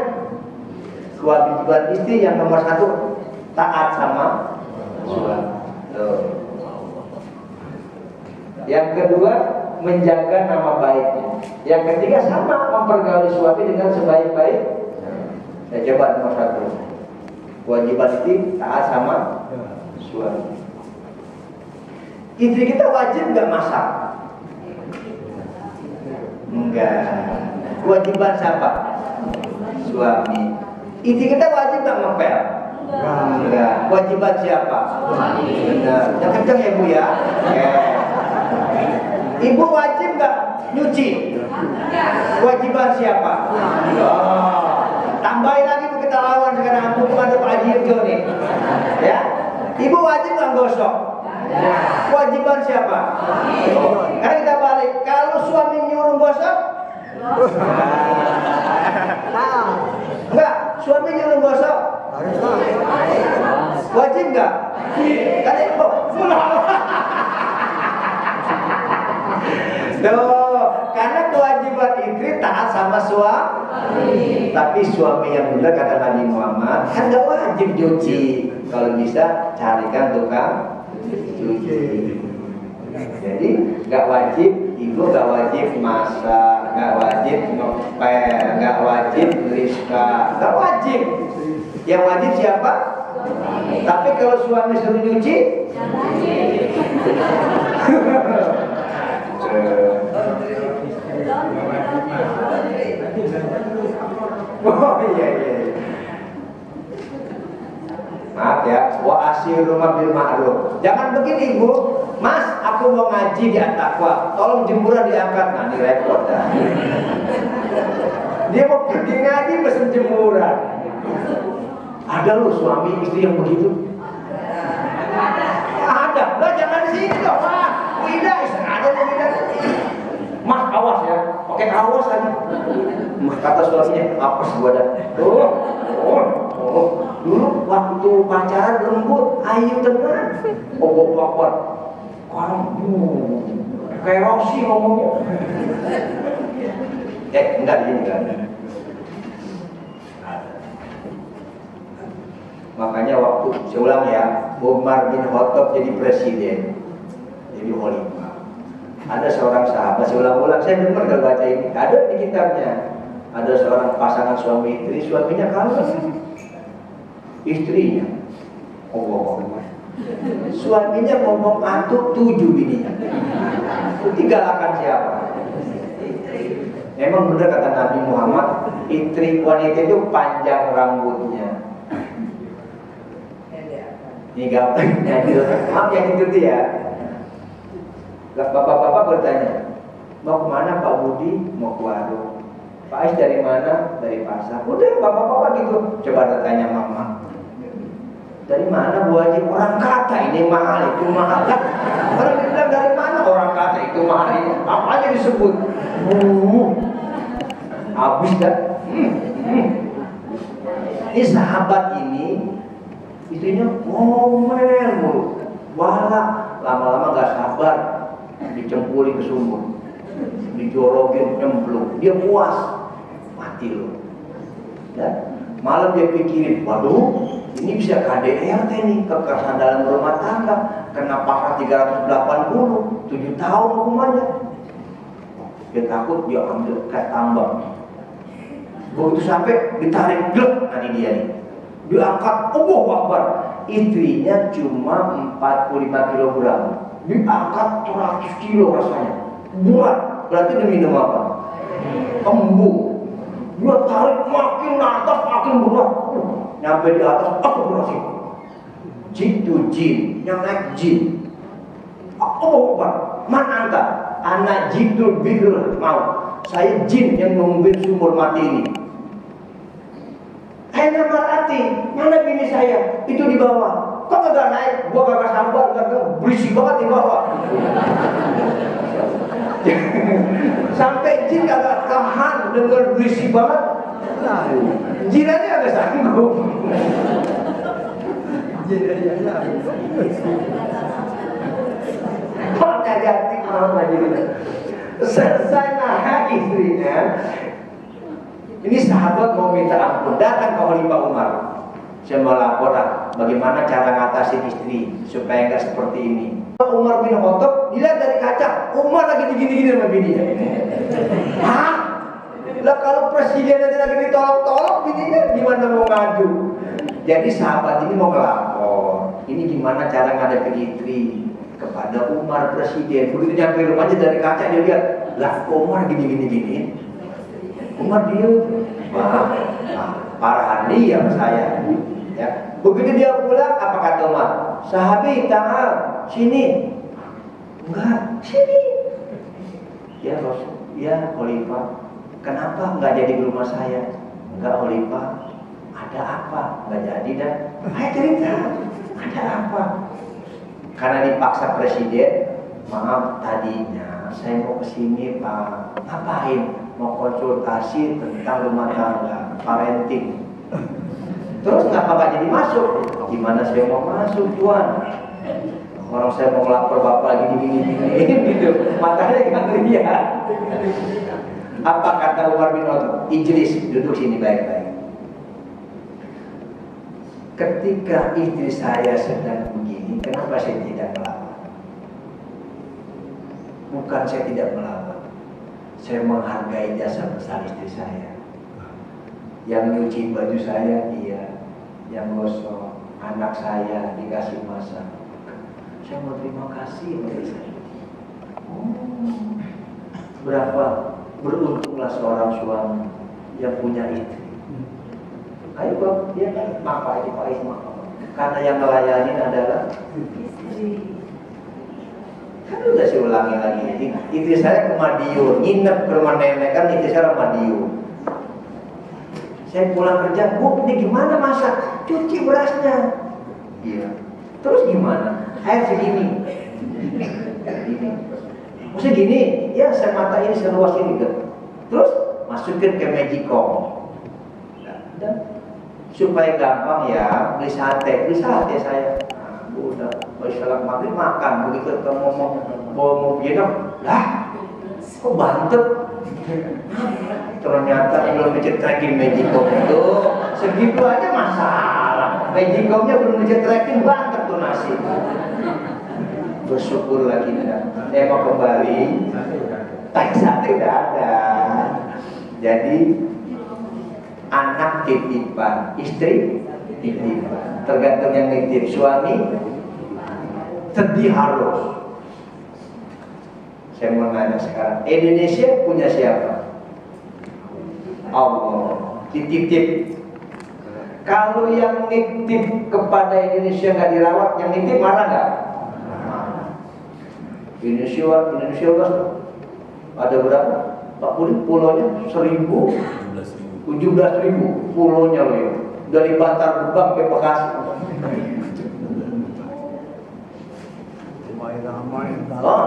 Kewajiban istri yang nomor 1 taat sama suami. Yang kedua, menjaga nama baiknya. Yang ketiga sama, mempergauli suami dengan sebaik-baik. Saya coba nomor 1. Kewajiban istri taat sama suami. Istri kita wajib nggak masak? Enggak. Kewajiban siapa? Suami. Istri kita wajib nggak ngepel? Enggak. Kewajiban siapa? Benar. Yang kencang ya Bu ya. Ibu wajib nggak nyuci? Kewajiban siapa? Oh. Tambahin lagi Bu, kita lawan sekarang hubungan Pak Haji Irjo nih. Ya. Ibu wajib nggak gosok? Kewajiban siapa? Oh. Karena kita balik. Kalau suami nyuruh gosok? Enggak. Suami nyuruh gosok? Wajib nggak? Kan ibu. Tuh, karena kewajiban istri taat sama suami. Tapi suami yang benar kata Nabi Muhammad kan nggak wajib cuci. Kalau bisa carikan tukang cuci. Jadi nggak wajib, ibu nggak wajib masak, nggak wajib ngepel, nggak wajib beriska, nggak wajib. Yang wajib siapa? Tapi kalau suami suruh nyuci, oh iya. Maaf ya, wa asyiru bil ma'ruf. Jangan begini Bu, Mas, aku mau ngaji di At-Taqwa, tolong jemuran diangkat. Nah, ini repot dah. Dia mau pergi ngaji pesen jemuran. Ada loh suami istri yang begitu. Ada, lah jangan di sini dong, Mas. Tidak, ada yang tidak. Mas, awas ya, pakai kaos lagi. Kata suaminya, apes gua dah. Dulu waktu pacaran lembut, ayu tenang. Obok-obok, kayak Rosi ngomongnya. Enggak gini kan. Makanya waktu, saya ulang ya, Umar bin Khattab jadi presiden, jadi khalifah. Ada seorang sahabat, saya ulang-ulang, saya dengar kalau baca ini, ada di kitabnya. Ada seorang pasangan suami istri, suaminya kalah. Istrinya, suaminya ngomong antuk 7 bininya. Digalakan siapa? Memang benar kata Nabi Muhammad, istri wanita itu panjang rambutnya. Ini gampangnya, maaf yang itu ya. Bapak-bapak bertanya, mau kemana Pak Budi? Mau ke warung. Pak Ais dari mana? Dari pasar. Udah bapak-bapak gitu. Coba tanya mama. Dari mana Bu Haji? Orang kata ini mahal, itu mahal. Orang bilang dari mana? Orang kata itu mahal ini. Apa aja disebut? Habis dah. Ini sahabat ini, istrinya ngomel mulu. Wala, lama-lama gak sabar, dicempuli ke sumur, dijorogin nyemplung. Dia puas, mati loh. Dan malam dia pikirin, waduh, ini bisa KDRT nih, kekerasan dalam rumah tangga, kena pasal 380, 7 tahun hukumannya. Dia takut, dia ambil kayak tambang. Begitu sampai ditarik, glek, nanti dia nih. Diangkat, Allahu Akbar. Istrinya cuma 45 kg. Diangkat 100 kilo rasanya. Berat, berarti dia minum apa? Embu. Dia tarik makin atas, makin berat. Nyampe di atas, aku berhasil. Jin to jin, yang naik jin. Allahu Akbar. Man anta? Anak jidul bidul mau. Saya jin yang nungguin sumur mati ini. Aina marati, mana bini saya? Itu di bawah. Kok gak naik? Gua kagak sabar, kagak berisik banget di bawah. Sampai jin kagak tahan dengar berisik banget. Jin aja agak sanggup. Jin aja sanggup. Kok negatif malah gitu. Selesai nahan istrinya. Ini sahabat mau minta ampun, datang ke Khalifah Umar. Saya mau lapor bagaimana cara ngatasin istri supaya nggak seperti ini. Umar bin Khattab dilihat dari kaca, Umar lagi digini-gini sama bininya. Hah? Lah kalau presiden aja lagi ditolong-tolong, bininya gimana mau ngadu? Jadi sahabat ini mau ngelapor. Ini gimana cara ngadepin istri kepada Umar presiden. Begitu nyampe rumahnya dari kaca dia lihat, lah Umar gini-gini. Umar diem. Wah, parahan dia sama saya. Ya. Begitu dia pulang, apa kata Umar? Sahabi, ta'al, sini. Enggak, sini. Ya Rasul, ya Khalifah. Kenapa enggak jadi di rumah saya? Enggak Khalifah. Ada apa? Enggak jadi dah. Ayo cerita. Ada apa? Karena dipaksa presiden. Maaf tadinya saya mau kesini Pak. Ngapain? Mau konsultasi tentang rumah tangga, parenting. Terus ngapa gak jadi masuk? Gimana saya mau masuk Tuan? Orang saya mau ngelapor bapak lagi gini gitu. Makanya gak lihat. Apa kata Umar bin Khattab? Ijlis, duduk sini baik-baik. Ketika istri saya sedang begini, kenapa saya tidak melawan? Bukan saya tidak melawan. Saya menghargai jasa besar istri saya. Yang nyuci baju saya dia, yang gosok anak saya dikasih masak. Saya mau terima kasih kepada saya. Berapa beruntunglah seorang suami yang punya istri. Ayo Bang, dia kan maka ini Pak Isma. Karena yang melayanin adalah istri. Kan udah saya ulangi lagi. Istri saya ke Madiun, nginep ke rumah nenek kan istri saya ke Madiun. Saya pulang kerja, Bu, ini gimana masak? Cuci berasnya. Iya. Terus gimana? Air segini. Gini. Maksudnya gini, ya saya mata ini seluas ini kan. Terus masukin ke Magicom. Dan supaya gampang ya, beli sate saya. Nah, Bu udah salat maghrib makan, begitu ketemu mau gendong, lah, kok bantet? Ternyata belum dicetrekin Magicom itu, segitu aja masalah. Magicomnya belum dicetrekin, bantet tuh nasi. Bersyukur lagi saya mau kembali, sate udah ada. Jadi anak titipan, istri titipan, tergantung yang nitip. Suami sedih harus. Saya mau nanya sekarang, Indonesia punya siapa? Allah. Titip. Kalau yang nitip kepada Indonesia nggak dirawat, yang nitip marah nggak? Indonesia ada berapa? Pak Puri, pulaunya 17.000 pulaunya loh ya. Dari Bantar Gebang ke Bekasi. Oh,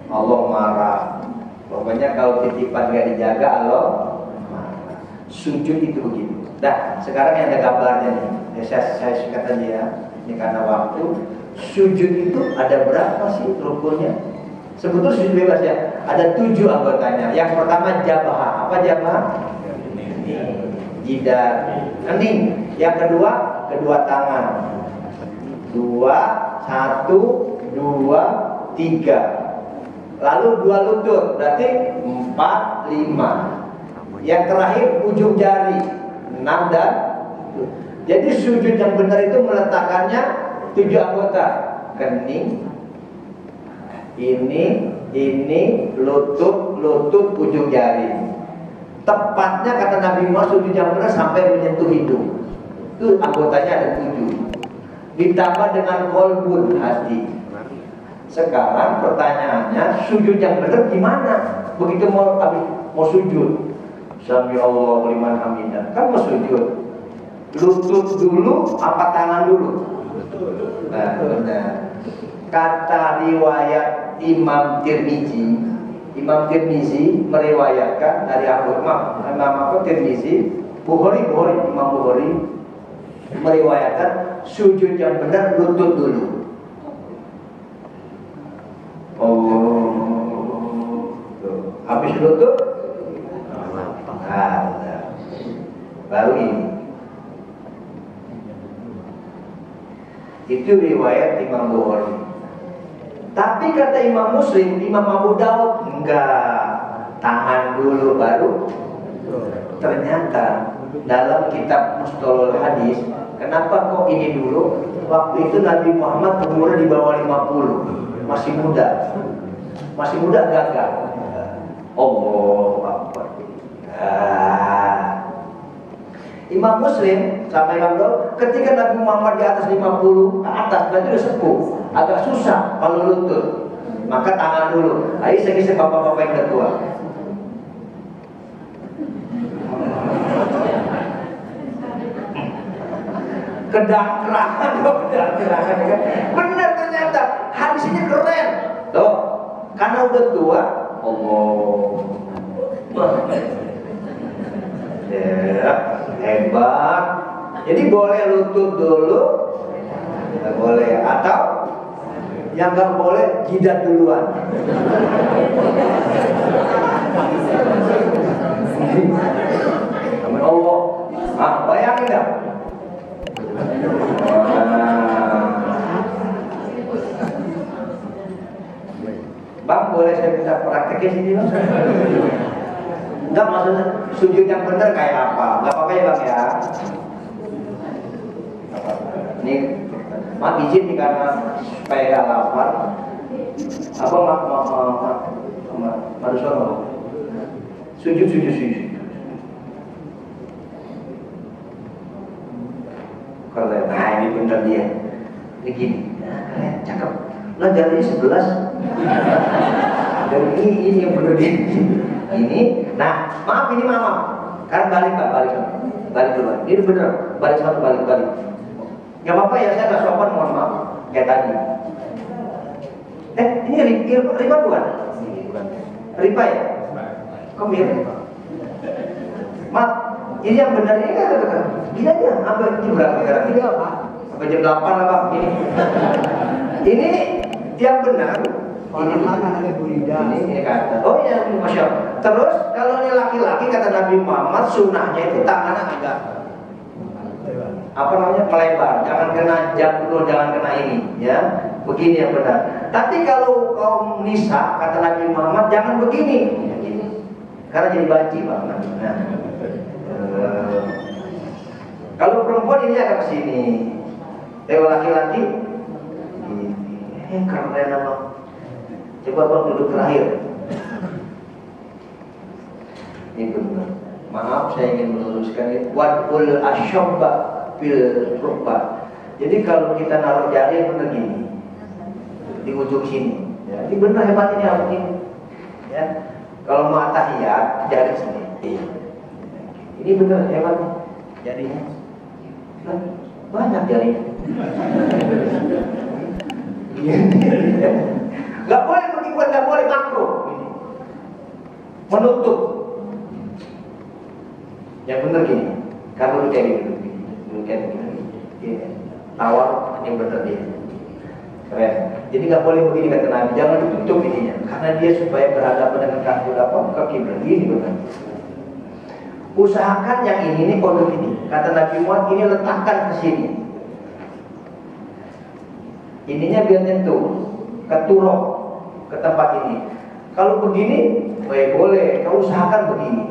Allah marah. Pokoknya kalau titipan gak dijaga, Allah marah. Sujud itu begitu. Nah, sekarang yang ada gambarnya nih. Saya sikat aja ya. Ini karena waktu. Sujud itu ada berapa sih rukunnya? Sebetulnya sujud bebas ya. Ada 7 anggotanya. Yang pertama jabah. Apa jabah? Jidat, hening. Yang kedua, kedua tangan. 2, 1, 2, 3. Lalu 2 lutut, berarti 4, 5. Yang terakhir ujung jari 6 dan. Jadi sujud yang benar itu meletakkannya 7 anggota. Kening, ini, lutut, ujung jari. Tepatnya kata Nabi Muhammad sujud yang benar sampai menyentuh hidung. Itu anggotanya ada 7. Ditambah dengan kolbun, hati. Sekarang pertanyaannya, sujud yang benar gimana? Begitu mau sujud, Sami Allahu liman hamidah, kan mau sujud. Lutut dulu apa tangan dulu? Nah, benar. Kata riwayat Imam Tirmizi meriwayatkan dari Imam Tirmizi, Imam Bukhari meriwayatkan sujud yang benar lutut dulu. Habis lutut, baru ini. Itu riwayat Imam Bukhari. Tapi kata Imam Muslim, Imam Abu Daud, enggak, tangan dulu baru. Ternyata dalam kitab Mustalahul Hadis, kenapa kok ini dulu? Waktu itu Nabi Muhammad umurnya di bawah 50, masih muda gagah. Allahu Akbar. Imam Muslim sama Imam Daud, ketika Nabi Muhammad di atas 50 ke atas, berarti udah sepuh, agak susah kalau lutut, maka tangan dulu. Ayo saya bapak-bapak yang ketua. Kedangkrangan, kedangkrangan kan? Benar ternyata hadis ini keren, tuh, karena udah tua, ya, hebat. Jadi boleh lutut dulu, nggak boleh, atau yang nggak boleh jidat duluan. Amin Allah. Bayangin nggak? Bang, boleh saya minta prakteknya sini bang? Enggak, maksudnya sujud yang benar kayak apa? Enggak apa-apa ya bang ya. Ini maaf izin nih karena supaya gak lapar. Apa harus ngomong? Sujud. Keren, nah ini bener dia. Ini gini, nah, keren, cakep. Lah jarinya 11. Dan ini yang bener dia. Ini, nah maaf ini maaf. Karena balik dulu. Ini bener, balik. Gak apa-apa ya, saya gak sopan, mohon maaf. Kayak tadi. Ini riba bukan? Riba ya? Kok mirip? Maaf, ini yang benar ini kan? Gini aja, apa jam berapa sekarang? Ini apa? Sampai jam 8 lah bang, ini yang benar. Ini kata, oh iya, Masya Allah. Terus kalau ini laki-laki kata Nabi Muhammad, sunnahnya itu tangannya agak melebar, jangan kena jabul, jangan kena ini, ya. Begini yang benar. Tapi kalau kaum nisa kata Nabi Muhammad jangan begini, karena jadi banci bang. Nah, kalau perempuan ini agak kesini, kalau laki-laki, keren apa? Coba bang duduk terakhir. Ini benar. Maaf, saya ingin meluruskan ini. Wadul asyabba bil rukbah. Jadi kalau kita naruh jari benar gini, di ujung sini. Ya, ini benar hebat ini apa ini? Ya, kalau mau tahiyat jari sini. Ini benar hebat nih jarinya. Banyak jarinya. Gak boleh begitu, gak boleh makro. Menutup. Yang benar gini. Kalau lu kayak gini, tawar yang benar dia. Keren. Jadi nggak boleh begini kata Nabi, jangan ditutup ininya, karena dia supaya berhadapan dengan kaki kiblat ini benar. Usahakan yang ini kodok ini, kata Nabi Muhammad ini letakkan ke sini. Ininya biar nyentuh, keturok ke tempat ini. Kalau begini, boleh. Kau usahakan begini.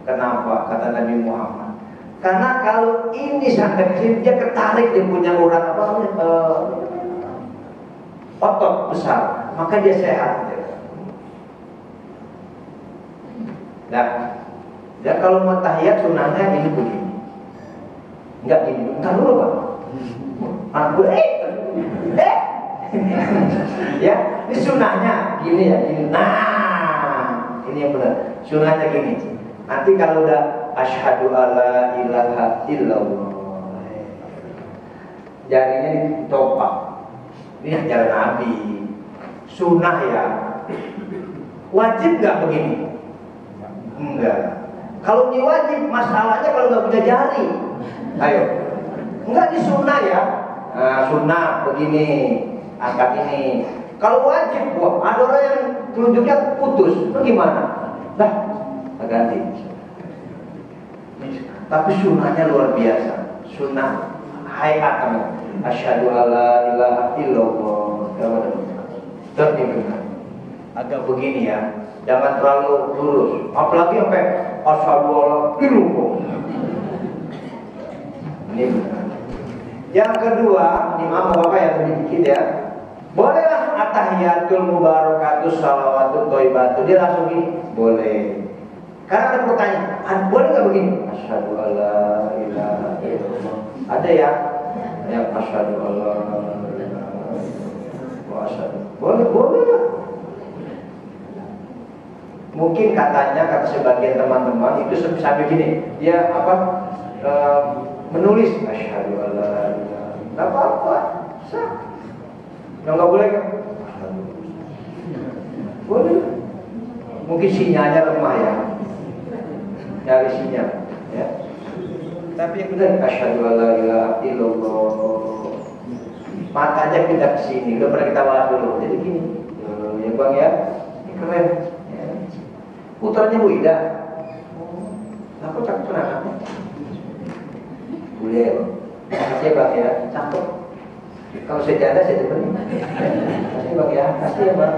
Kenapa? Kata Nabi Muhammad. Karena kalau ini sampai ke sini, dia ketarik, dia punya urat otot besar, maka dia sehat. Nah, ya kalau mau tahiyat sunahnya ini begini, enggak gini. Entar dulu bang. Aku ya, ini sunahnya gini ya, gini. Nah, ini yang benar. Sunahnya gini. Nanti kalau udah asyhadu alla ilaha illallah, jarinya ditopak. Ini ajaran Nabi. Sunnah ya. Wajib nggak begini? Enggak. Kalau ini wajib, masalahnya kalau nggak punya jari. Ayo. Enggak, ini sunnah ya. Nah, sunnah begini, angkat ini. Kalau wajib, ada orang yang telunjuknya putus, itu gimana? Dah, ganti. Tapi sunnahnya luar biasa. Sunnah hayat. Asyhadu alla ilaha illallah. Benar. Agak begini ya. Jangan terlalu lurus. Apalagi sampai asyhadu alla illallah. Ini benar. Yang kedua, ini maaf Bapak ya sedikit ya. Bolehlah atahiyatul mubarakatus salawatut thayyibatu. Dia langsung gini, boleh. Karena ada pertanyaan, boleh nggak begini? Asyhadu alla ilaha illallah. Ada ya? Yang asyhadu alla ilaha wa asyhadu. Boleh, boleh lah. Mungkin katanya kata sebagian teman-teman itu sampai gini, dia menulis asyhadu alla ilaha. Enggak apa-apa. Sah. Nggak boleh kan? Boleh. Mungkin sinyalnya lemah ya. Nyari sinyal ya. Tapi yang benar asyhadu alla ilaha illallah. Matanya pindah ke sini. Udah pernah kita bahas dulu. Jadi gini. Ya Bang ya. Ini keren. Ya. Putranya Bu Ida. Aku cakep anaknya. Boleh. Kasih Bang ya. Cakep. Kalau sejadah saya temenin. Kasih Bang ya. Kasih ya Bang.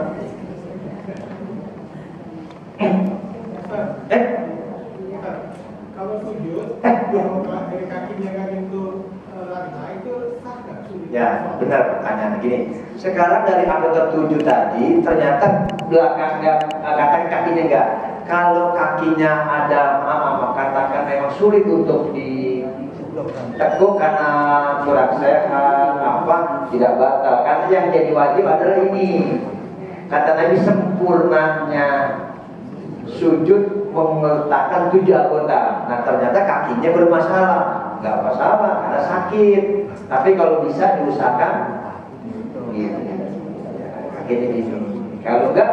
Kalau sujud, kalau dari kakinya kan itu lantai itu sah nggak sujud? Ya, benar pertanyaan gini. Sekarang dari abad ke-7 tadi ternyata belakangnya katakan kakinya enggak. Kalau kakinya ada katakan memang sulit untuk ditekuk karena kurang sehat tidak batal. Karena yang jadi wajib adalah ini. Kata Nabi sempurnanya sujud meletakkan 7 anggota. Nah ternyata kakinya bermasalah. Nggak masalah karena sakit. Tapi kalau bisa diusahakan gitu. Kakinya gitu. Kalau enggak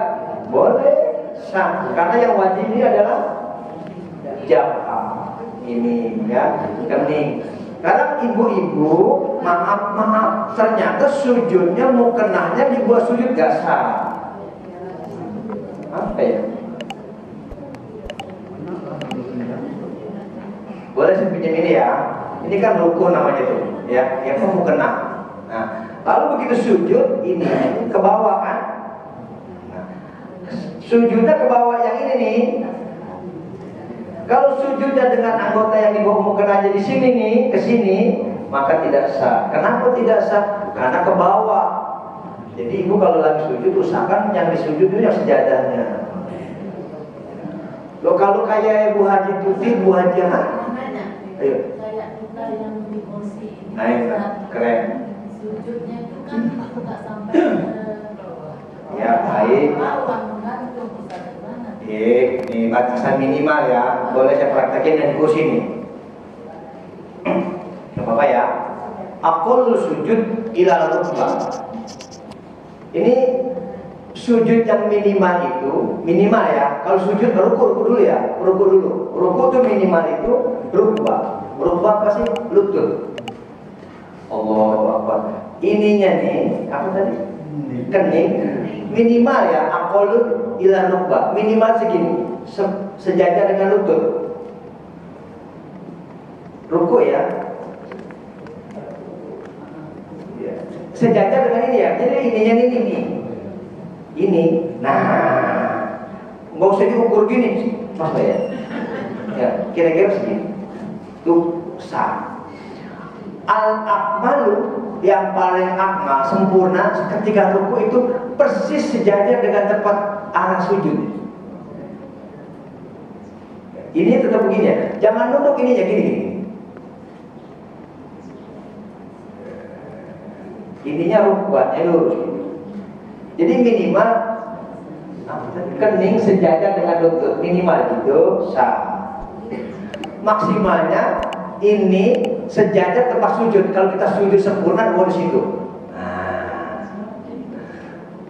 boleh sah. Karena yang wajib ini adalah jabah. Ini ya kening. Karena ibu-ibu maaf ternyata sujudnya mukenahnya dibuat sujud gak sah. Apa ya? Boleh saya pinjam ini ya. Ini kan rukun namanya tuh, ya. Yang mau kena. Nah, lalu begitu sujud ini ke bawah kan? Nah, sujudnya ke bawah yang ini nih. Kalau sujudnya dengan anggota yang dibawa mukena aja di sini nih, ke sini, maka tidak sah. Kenapa tidak sah? Karena ke bawah. Jadi ibu kalau lagi sujud usahakan yang disujud itu yang sejadahnya. Loh kalau kayak Bu Haji Tuti, Bu Haji ayo. Kayak kita yang di kursi ini. Nah, itu keren. Sujudnya itu kan nggak sampai ke Ya, baik. bawah menggantung Ustaz gimana? Ini batasan minimal ya. Boleh saya praktekin dan di kursi ini. Gak apa-apa ya. Aqall sujud ila rukbah. Ini sujud yang minimal itu minimal ya. Kalau sujud ruku dulu ya, ruku dulu. Ruku itu minimal itu rukbah. Rukbah apa sih? Lutut. Allahu Akbar. Ininya nih apa tadi? Kening. Minimal ya. Aqallu ila rukbah. Minimal segini. Sejajar dengan lutut. Ruku ya. Sejajar dengan ini ya. Jadi ininya ini. Ini, nah, nggak usah diukur gini, mas ya? Ya, kira-kira segini. Tuh sah. Al-akmalu yang paling akmal sempurna ketika ruku itu persis sejajar dengan tepat arah sujud. Ini tetap begini ya. Jangan nunduk ini ya gini. Ininya rukuannya lurus. Jadi minimal kening sejajar dengan lutut, minimal itu sah. Maksimalnya ini sejajar tempat sujud. Kalau kita sujud sempurna di situ. Nah,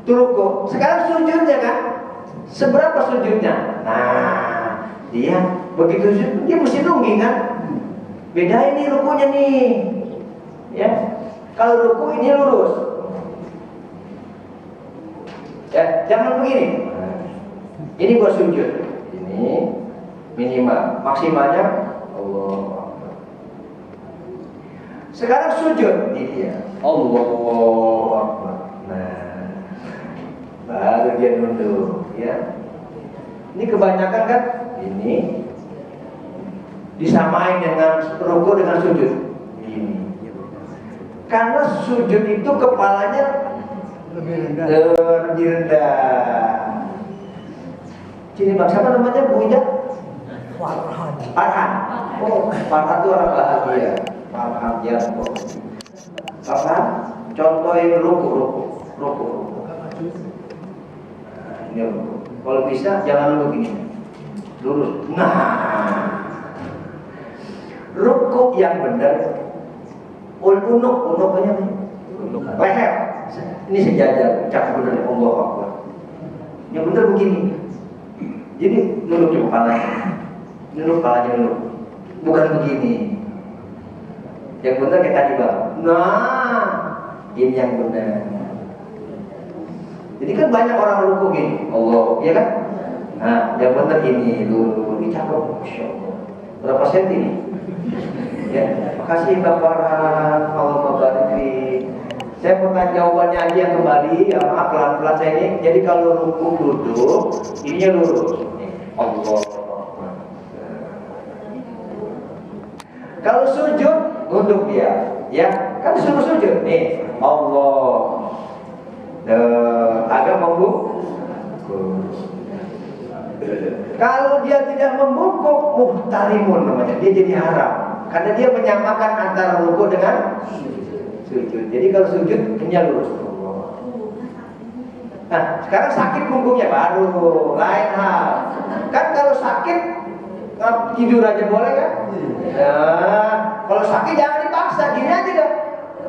turuku. Sekarang sujudnya kan, seberapa sujudnya? Nah, dia begitu sujud dia mesti nungging kan. Beda ini rukunya nih, ya. Kalau ruku ini lurus. Ya, jangan begini. Ini buat sujud. Ini minimal, maksimalnya Allah. Sekarang sujud, ini dia. Allahu Akbar. Nah, baru dia nunduk, ya. Ini kebanyakan kan ini disamain dengan ruku dengan sujud. Ini. Karena sujud itu kepalanya lebih rendah. Sini bang, siapa namanya Bu Ida? Farhan. Farhan. Oh, Farhan itu orang bahagia. Farhan ya. Farhan, contohin ruku. Nah, ini ruku. Kalau bisa jangan lu begini, lurus. Nah, ruku yang benar. Unuk apa? Leher. Ini sejajar, cak benar Allah Akbar. Yang benar begini. Jadi nunduk kepalanya. Bukan begini. Yang benar kayak tadi bang. Nah, ini yang benar. Jadi kan banyak orang ruku gini, Allah, ya kan? Nah, yang benar ini dulu. Ini cakep, Masya Allah. Berapa senti nih? Ya, makasih Bapak Allah memberkati. Saya mau tanya jawabannya aja yang kembali, ya maaf pelan-pelan saya ini. Jadi kalau ruku duduk, ininya lurus. Allah. Kalau sujud, nunduk dia, ya kan suruh sujud nih. Allah. Agak membungkuk. Kalau dia tidak membungkuk, muhtarimun namanya. Dia jadi haram. Karena dia menyamakan antara ruku dengan sujud. Jadi kalau sujud, ini lurus. Nah, sekarang sakit punggungnya baru lain hal. Kan kalau sakit tidur aja boleh kan? Nah, kalau sakit jangan dipaksa, gini aja dah.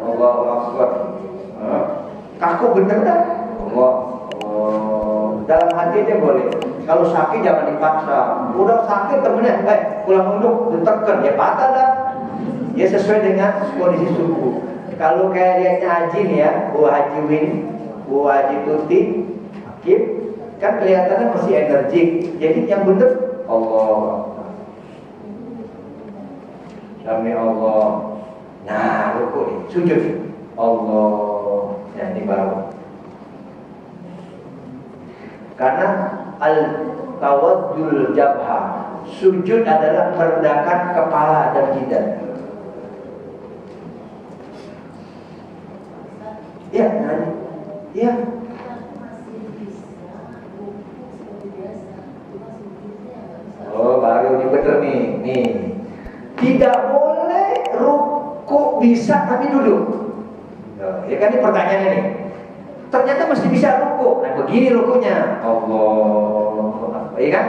Allahu Akbar. Kaku bener dah. Allah. Dalam hati dia boleh. Kalau sakit jangan dipaksa. Udah sakit temennya, pulang nunduk, ditekan, ya patah dah. Ya sesuai dengan kondisi tubuh. Kalau kayak lihatnya Haji nih ya, Bu Haji Win, Bu Haji Tuti, Hakim, kan kelihatannya masih energik. Jadi yang bener Allah. Sami Allah. Nah, ruku nih, sujud. Allah. Ya, ini baru. Karena al-tawaddul jabha, sujud adalah merendahkan kepala dan jidat. Ya, nanya. Ya. Oh, baru ini bener nih. Tidak boleh ruku bisa tapi duduk. Ya kan ini pertanyaannya nih. Ternyata mesti bisa ruku. Nah, begini rukunya. Allah. Iya kan?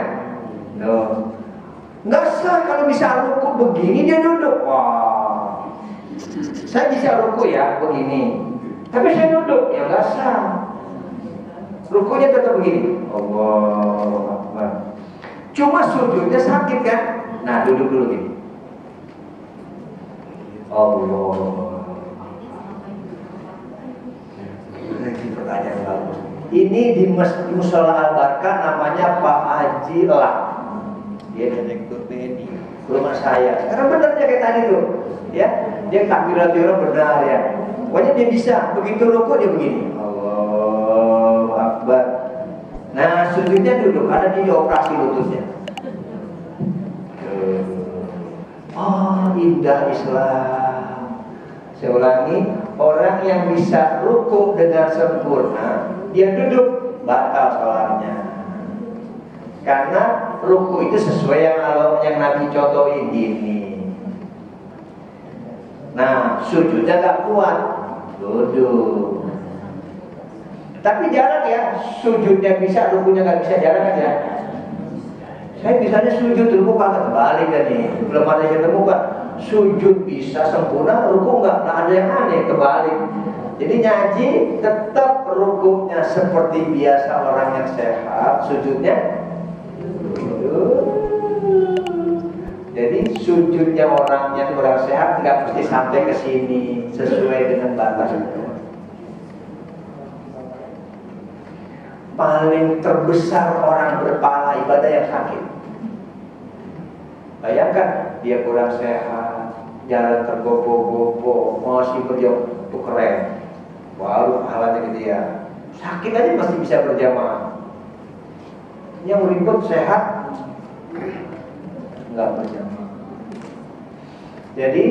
Nggak sah kalau bisa ruku begini dia duduk. Wah. Saya bisa ruku ya begini. Tapi saya duduk, ya nggak sah. Rukunya tetap begini. Allah Akbar. Cuma sujudnya sakit kan? Nah, duduk dulu gini. Allah. Ini pertanyaan bagus. Ini di Musola Al-Barkah namanya Pak Haji Lah. Dia direktur BNI. Rumah saya. Karena benar dia kayak tadi tuh. Ya, dia takbiratul benar ya. Pokoknya dia bisa. Begitu ruku dia begini. Allahu Akbar. Nah, sujudnya duduk. Ada di operasi lututnya. Indah Islam. Saya ulangi, orang yang bisa ruku dengan sempurna, dia duduk, batal sholatnya. Karena ruku itu sesuai yang Nabi contohin ini. Nah, sujudnya gak kuat, duduk. Tapi jarang ya, sujudnya bisa, rukunya gak bisa, jarang kan ya. Saya misalnya sujud, ruku kagak terbalik kan nih. Belum ada yang temukan. Sujud bisa sempurna, ruku enggak. Nah, ada yang aneh, terbalik. Jadi nyaji tetap rukunya seperti biasa orang yang sehat, sujudnya duduk. Jadi sujudnya orang yang kurang sehat nggak mesti sampai ke sini, sesuai dengan batas. Paling terbesar orang berpahala ibadah yang sakit. Bayangkan dia kurang sehat, jalan tergopoh-gopoh, masih berjauh, itu keren. Baru pahalanya gitu ya. Sakit aja masih bisa berjamaah. Yang ribet sehat nggak berjamaah. Jadi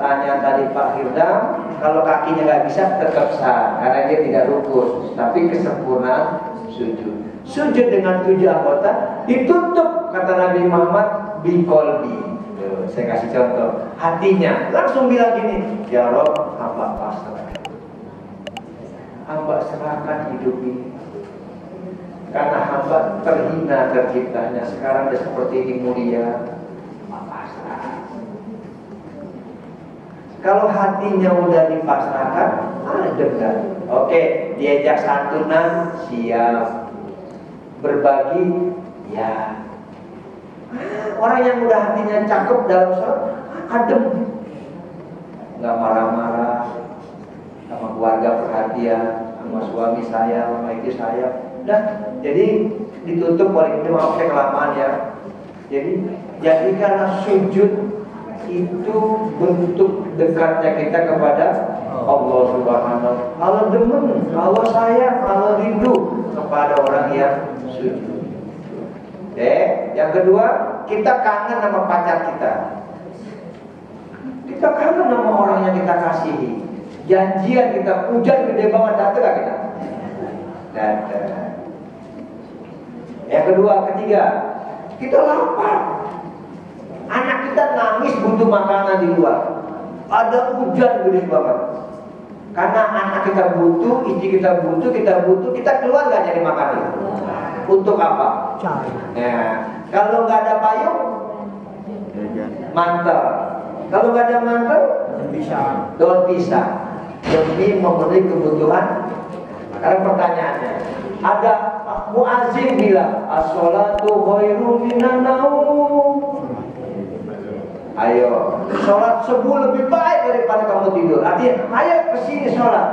tanya tadi Pak Hirdam, kalau kakinya nggak bisa tetap sah karena dia tidak rukus, tapi kesempurnaan sujud. Sujud dengan 7 anggota ditutup kata Nabi Muhammad biqolbi. Saya kasih contoh, hatinya langsung bilang gini, ya Rob, hamba pasrah, hamba serahkan hidup ini. Karena hamba terhina terciptanya, sekarang dia seperti ini mulia. Kalau hatinya udah dipasrahkan, dendam. Oke, diajak santunan, siap. Berbagi, ya. Orang yang udah hatinya cakep dalam sholat, adem, nggak marah-marah, sama keluarga perhatian, sama suami saya, sama istri saya. Nah, jadi ditutup oleh ini, maaf saya kelamaan ya. Jadi karena sujud itu bentuk dekatnya kita kepada Allah Subhanahu. Allah demen, Allah sayang, Allah rindu kepada orang yang sujud. Yang kedua, kita kangen sama pacar kita. Kita kangen sama orang yang kita kasihi. Janjian kita, hujan gede banget, datang gak kita? Datang. Yang kedua, ketiga, kita lapar. Anak kita nangis butuh makanan di luar. Ada hujan gede banget. Karena anak kita butuh, istri kita butuh, kita keluar gak nyari makanan? Untuk apa? Cari. Ya, kalau nggak ada payung, mantel. Kalau nggak ada mantel, daun pisang. Demi memenuhi kebutuhan. Karena pertanyaannya, ada muazzin bilang, as-sholatu khairum minan naum. Ayo, sholat subuh lebih baik daripada kamu tidur. Artinya, ayo kesini sholat.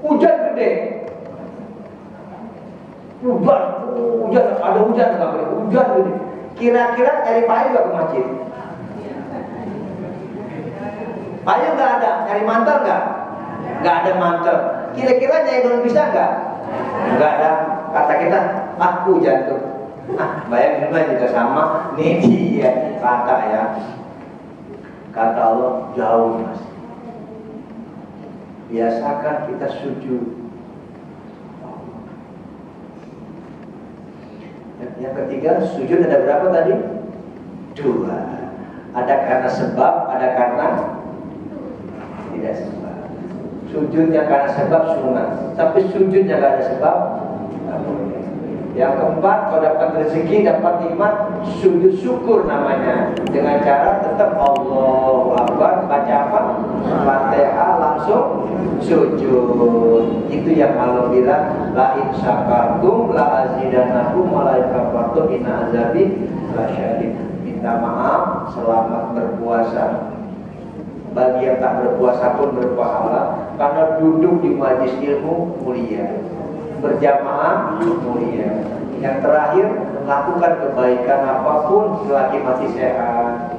Hujan gede. Hujan, ada hujan nggak boleh? Hujan gede. Kira-kira cari payung nggak ke masjid? Payung nggak ada, cari mantel nggak? Nggak ada mantel. Kira-kira nyari daun pisang nggak? Nggak ada. Kata kita, hujan tuh. Bayangin juga sama. Nih dia kata ya. Kata Allah jauh mas. Biasakan kita sujud. Yang ketiga, sujud ada berapa tadi? 2. Ada karena sebab, ada karena tidak sebab. Sujudnya karena sebab sunat, tapi sujudnya gak ada sebab. Yang keempat, kalau dapat rezeki, dapat nikmat, sujud syukur namanya. Dengan cara tetap Allahu Akbar, baca apa? Fatihah, langsung sujud. Itu yang Allah bilang, la in syakartum la azidannakum wa la in kafartum inna azabi lasyadid. Minta maaf, selamat berpuasa. Bagi yang tak berpuasa pun berpahala, karena duduk di majlis ilmu mulia, berjamaah mulia. Yang terakhir, lakukan kebaikan apapun selagi masih sehat.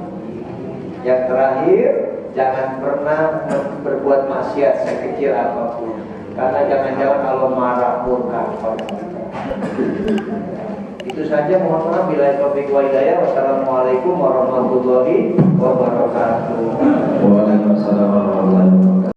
Yang terakhir, jangan pernah berbuat maksiat sekecil apapun, karena jangan-jangan kalau marah murka kepada kita. Itu saja, mohon maaf bila taufiq wa hidayah. Wassalamualaikum warahmatullahi wabarakatuh. Waalaikumsalam warahmatullahi wabarakatuh.